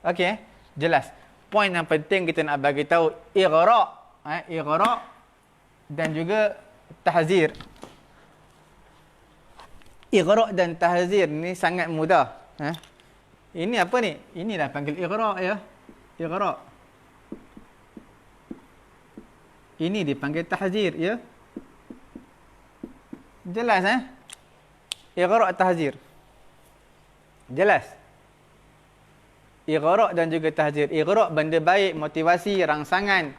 S1: Okey, jelas. Poin yang penting kita nak bagi tahu ighraq, ighraq dan juga tahzir. Ighraq dan tahzir ni sangat mudah. Ini apa ni? Inilah panggil ighraq ya. Iqra'. Ini dipanggil tahzir, ya. Jelas Iqra' tahzir. Jelas. Iqra' dan juga tahzir. Iqra' benda baik, motivasi, rangsangan.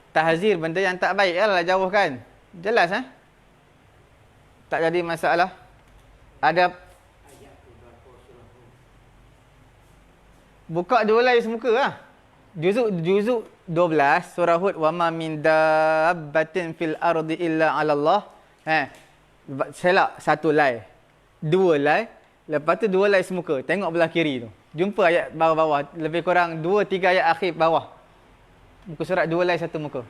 S1: Tahzir benda yang tak baik, lah jauhkan. Jelas tak jadi masalah. Ada buka dua lay semuka Juzuk 12 surah Hud, wa ma min dabbatin fil ardi illa 'ala Allah. Selak satu lay. Dua lay, lepas tu dua lay semuka. Tengok belah kiri tu. Jumpa ayat bawah-bawah, lebih kurang 2-3 ayat akhir bawah. Muka surat dua lay satu muka.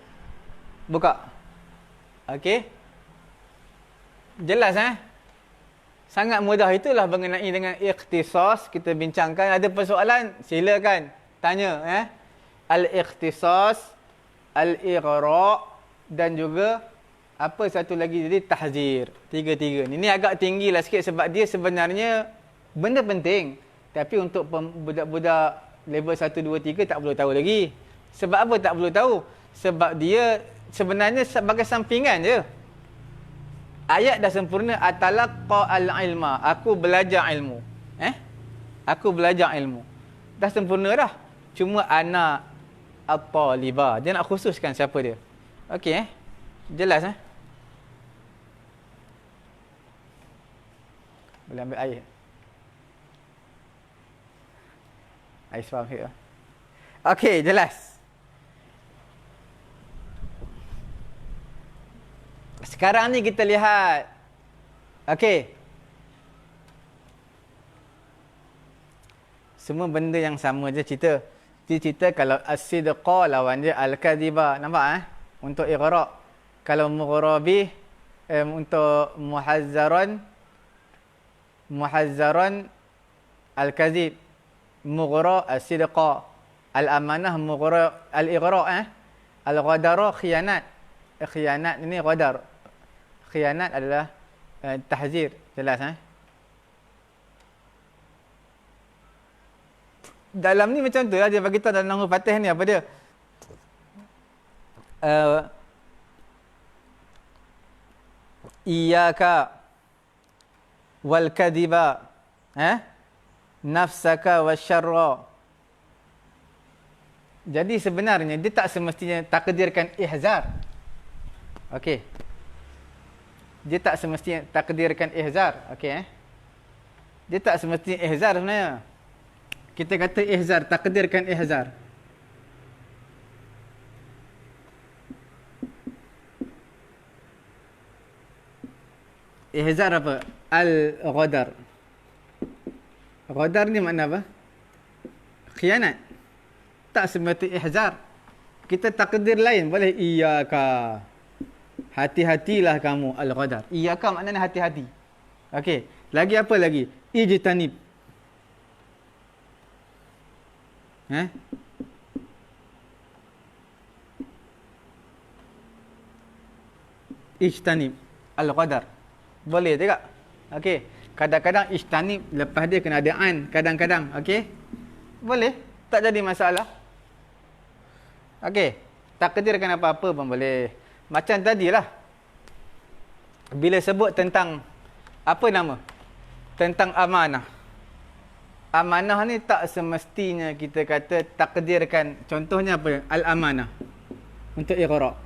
S1: Buka. Okey. Jelas Sangat mudah. Itulah mengenai dengan ikhtisas kita bincangkan. Ada persoalan silakan tanya Al-ikhtisas, al-ighra' dan juga apa satu lagi jadi tahzir. Tiga-tiga ni. Ini agak tinggilah sikit sebab dia sebenarnya benda penting. Tapi untuk budak-budak level 1 2 3 tak perlu tahu lagi. Sebab apa tak perlu tahu? Sebab dia sebenarnya sebagai sampingan je. Ayat dah sempurna, atalaqqa al-ilma. Aku belajar ilmu. Aku belajar ilmu. Dah sempurna dah. Cuma anak at-talibah. Dia nak khususkan siapa dia. Okey Jelas Boleh ambil air. Air faham here. Okey, jelas. Sekarang ni kita lihat. Okey. Semua benda yang sama je cerita. Dia cerita kalau as-sidqa lawan dia al-kadhiba. Nampak Untuk ighra'. Kalau mughrabi untuk muhazzaran al-kadhib. Mughra' as-sidqa. Al-amanah mughra' al-ighra'. Al-ghadara khianat. Khianat ini ghadar. Khianat adalah tahzir. Jelas Dalam ni macam tu lah. Dia bagi tahu dalam huruf Fatih ni apa dia. Iyaka wal kadhiba. Nafsaka wasyarra. Jadi sebenarnya dia tak semestinya takdirkan ihzar. Okey. Dia tak semestinya takdirkan ihzar. Okey Dia tak semestinya ihzar sebenarnya. Kita kata ihzar, takdirkan ihzar. Ihzar apa? Al-ghadar. Ghadar ni makna apa? Khianat. Tak semestinya ihzar. Kita takdir lain boleh. Iyaka. Hati-hatilah kamu al-ghadar. Iyaka maknanya hati-hati. Okey. Lagi apa lagi? Ijtanib. Ijtanib al-ghadar. Boleh tak? Okey. Kadang-kadang ijtanib lepas dia kena ada an. Kadang-kadang. Okey. Boleh. Tak jadi masalah. Okey. Takdirkan apa-apa pun boleh. Macam tadilah. Bila sebut tentang apa nama? Tentang amanah. Amanah ni tak semestinya kita kata takdirkan. Contohnya apa? Al-amanah. Untuk ighra'.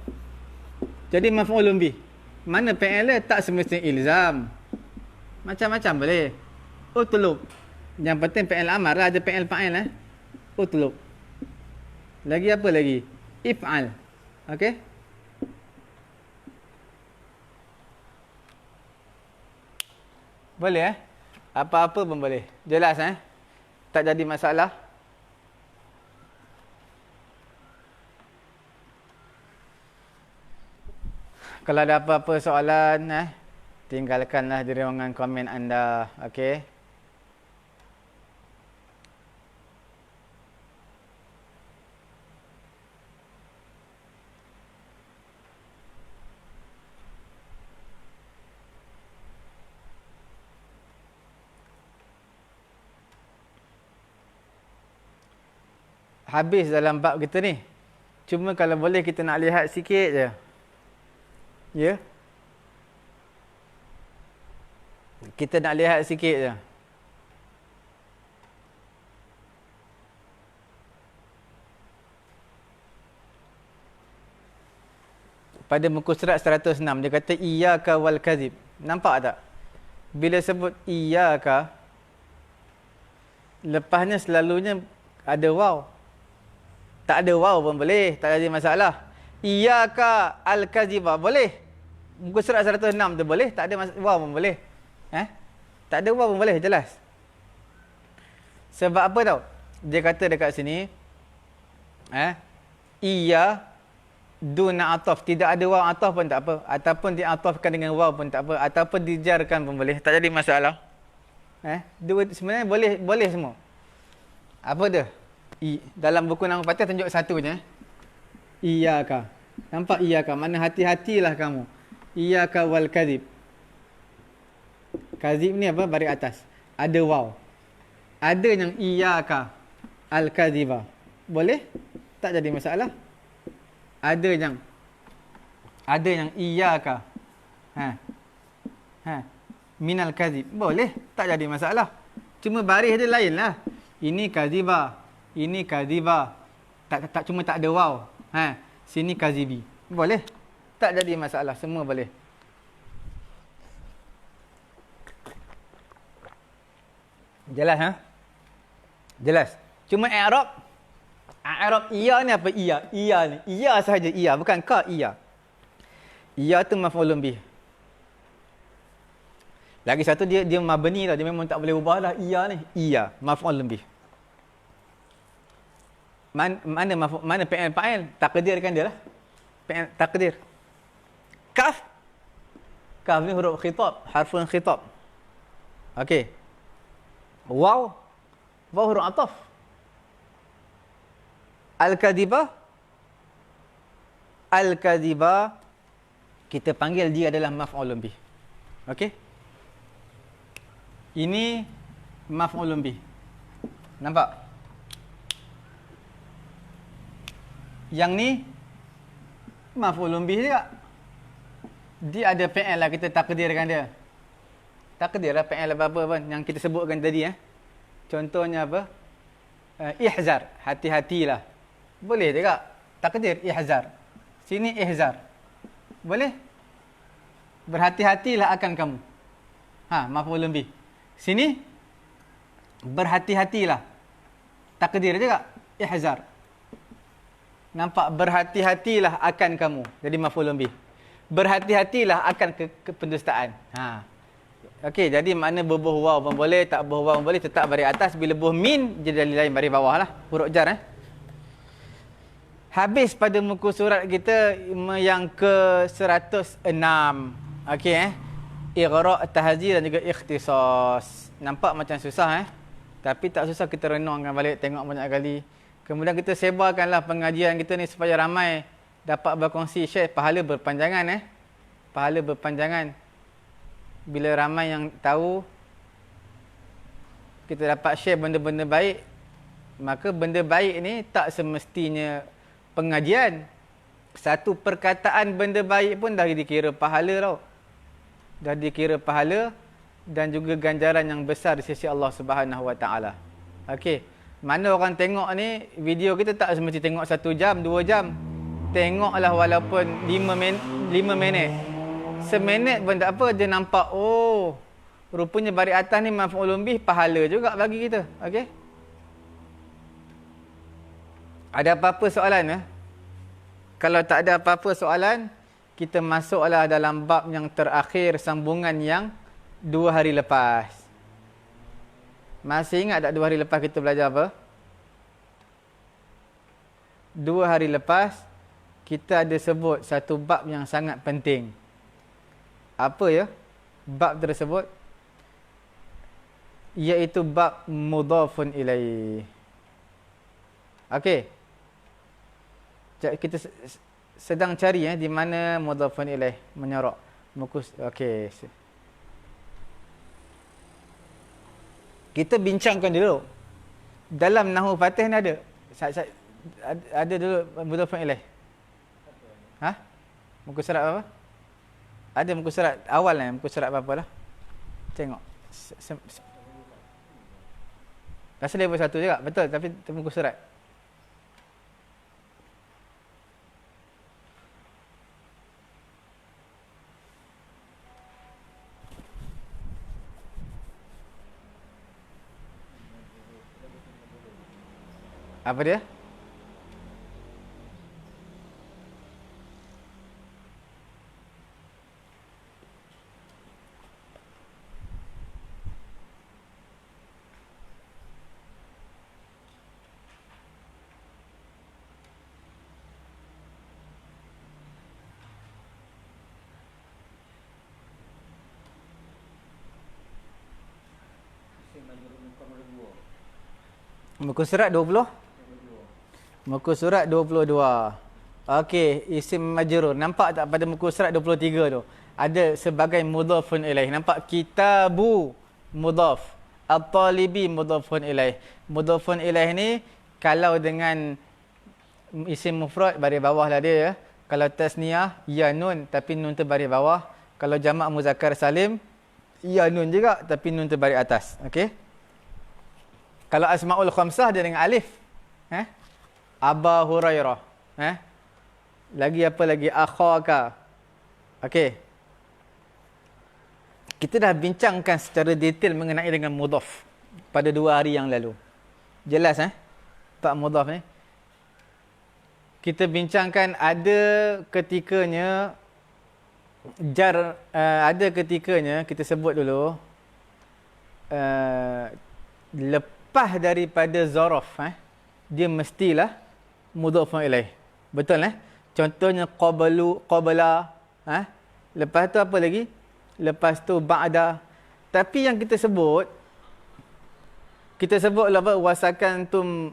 S1: Jadi maf'ulun bih. Mana fi'il dia tak semestinya ilzam. Macam-macam boleh. Utlub. Yang penting fi'il amar lah. Ada fi'il fa'il Utlub. Lagi apa lagi? If'al. Okey? Boleh Apa-apa pun boleh. Jelas Tak jadi masalah. Kalau ada apa-apa soalan tinggalkanlah di ruangan komen anda. Okey. habis dalam bab kita ni. Cuma kalau boleh kita nak lihat sikit je. Ya. Kita nak lihat sikit je. Pada muka surat 106 dia kata iyyaka wal kadzib. Nampak tak? Bila sebut iyyaka, lepasnya selalunya ada waw. Tak ada waw pun boleh, tak ada masalah. Iyyaka al kadziba boleh. Muka surat 106 tu boleh, tak ada waw pun boleh. Tak ada waw pun boleh, jelas. Sebab apa tau? Dia kata dekat sini iya duna ataf, tidak ada waw ataf pun tak apa, ataupun diatafkan dengan waw pun tak apa, ataupun dijarkan pun boleh, tak jadi masalah. Dua sebenarnya boleh semua. Apa dia? Dalam buku nama Fatihah tunjuk satu je. Iyyaka. Nampak iyyaka, mana hati-hatilah kamu. Iyyaka wal kadzib. Kadzib ni apa? Baris atas. Ada waw. Ada yang iyyaka al kadziba. Boleh? Tak jadi masalah. Ada yang iyyaka minal kadzib. Boleh, tak jadi masalah. Cuma baris dia lainlah. Ini kadziba, ini kadziba. Tak cuma tak ada waw. Sini kadzibi. Boleh. Tak jadi masalah, semua boleh. Jelas Jelas. Cuma i'rab iya ni apa iya? Iya ni. Iya sahaja iya, bukan ka iya. Iya tu maf'ulun bih. Lagi satu dia mabni tau, dia memang tak boleh ubah lah iya ni. Iya, maf'ulun bih. Mana fa'il? Takdirkan dia lah. Fa'il takdir. Kaf ni huruf khitab, harfun khitab. Okey. Waw huruf ataf. Al-kadhiba kita panggil dia adalah maf'ulun bih. Okey? Ini maf'ulun bih. Nampak? Yang ni maf'ulun bih juga. Dia ada fi'il lah, kita takdirkan dia. Takdirlah fi'il apa-apa pun yang kita sebutkan tadi Contohnya apa? Ihzar, hati-hatilah. Boleh juga. Takdir ihzar. Sini ihzar. Boleh? Berhati-hatilah akan kamu. Maf'ulun bih. Sini berhati-hatilah. Takdir juga ihzar. Nampak? Berhati-hatilah akan kamu. Jadi maf'ulun bih. Berhati-hatilah akan kependustaan. Okey, jadi makna berbuh waw pun boleh, tak berbuh waw pun boleh, tetap baris atas. Bila buh min, jadi lain baris bawah lah. Huruf jar. Habis pada muka surat kita yang ke-106. Okey Ighra', tahzir dan juga ikhtisas. Nampak macam susah tapi tak susah, kita renungkan balik, tengok banyak kali. Kemudian kita sebarkanlah pengajian kita ni supaya ramai dapat berkongsi, share. Pahala berpanjangan Pahala berpanjangan. Bila ramai yang tahu, kita dapat share benda-benda baik, maka benda baik ni tak semestinya pengajian. Satu perkataan benda baik pun dah dikira pahala tau. Dah dikira pahala dan juga ganjaran yang besar di sisi Allah Subhanahu Wa Taala. Okey. Mana orang tengok ni, video kita tak semesti tengok 1 jam, 2 jam. Tengoklah walaupun 5 minit. Seminit pun tak apa, dia nampak, oh, rupanya baris atas ni maf'ulun bih, pahala juga bagi kita. Okey. Ada apa-apa soalan Kalau tak ada apa-apa soalan, kita masuklah dalam bab yang terakhir, sambungan yang 2 hari lepas. Masih ingat tak 2 hari lepas kita belajar apa? 2 hari lepas, kita ada sebut satu bab yang sangat penting. Apa bab tersebut? Iaitu bab mudhafun ilaih. Okey. Kita sedang cari di mana mudhafun ilaih menyorok. Okey. Kita bincangkan dulu. Dalam Nahwu Fatih ni ada. Ada dulu mudhafun ilaih. Ha? Muka surat apa? Ada muka surat awal ni, muka surat apa lah? Tengok. Rasa level 1 juga, betul, tapi muka surat. Apa dia? Muka surat 20? Muka surat 22. Okey, isim majrur. Nampak tak pada muka surat 23 tu? Ada sebagai mudhafun ilaih. Nampak kitabu mudhaf. At-talibi mudhafun ilaih. Mudhafun ilaih ni kalau dengan isim mufrad baris bawah lah dia ya. Kalau tasniyah ya nun tapi nun terbaris bawah. Kalau jamak muzakkar salim ya nun juga tapi nun terbaris atas. Okey. Kalau asmaul khamsah dia dengan alif. Aba Hurairah. Lagi apa lagi? Akhaka. Okey. Kita dah bincangkan secara detail mengenai dengan mudhaf pada 2 hari yang lalu. Jelas tak mudhaf ni? Kita bincangkan ada ketikanya ada ketikanya kita sebut dulu lepas daripada zaraf dia mestilah mudhafun ilaih. Betul Contohnya qabla lepas tu apa lagi? Lepas tu ba'da. Tapi yang kita sebut apa wasakantum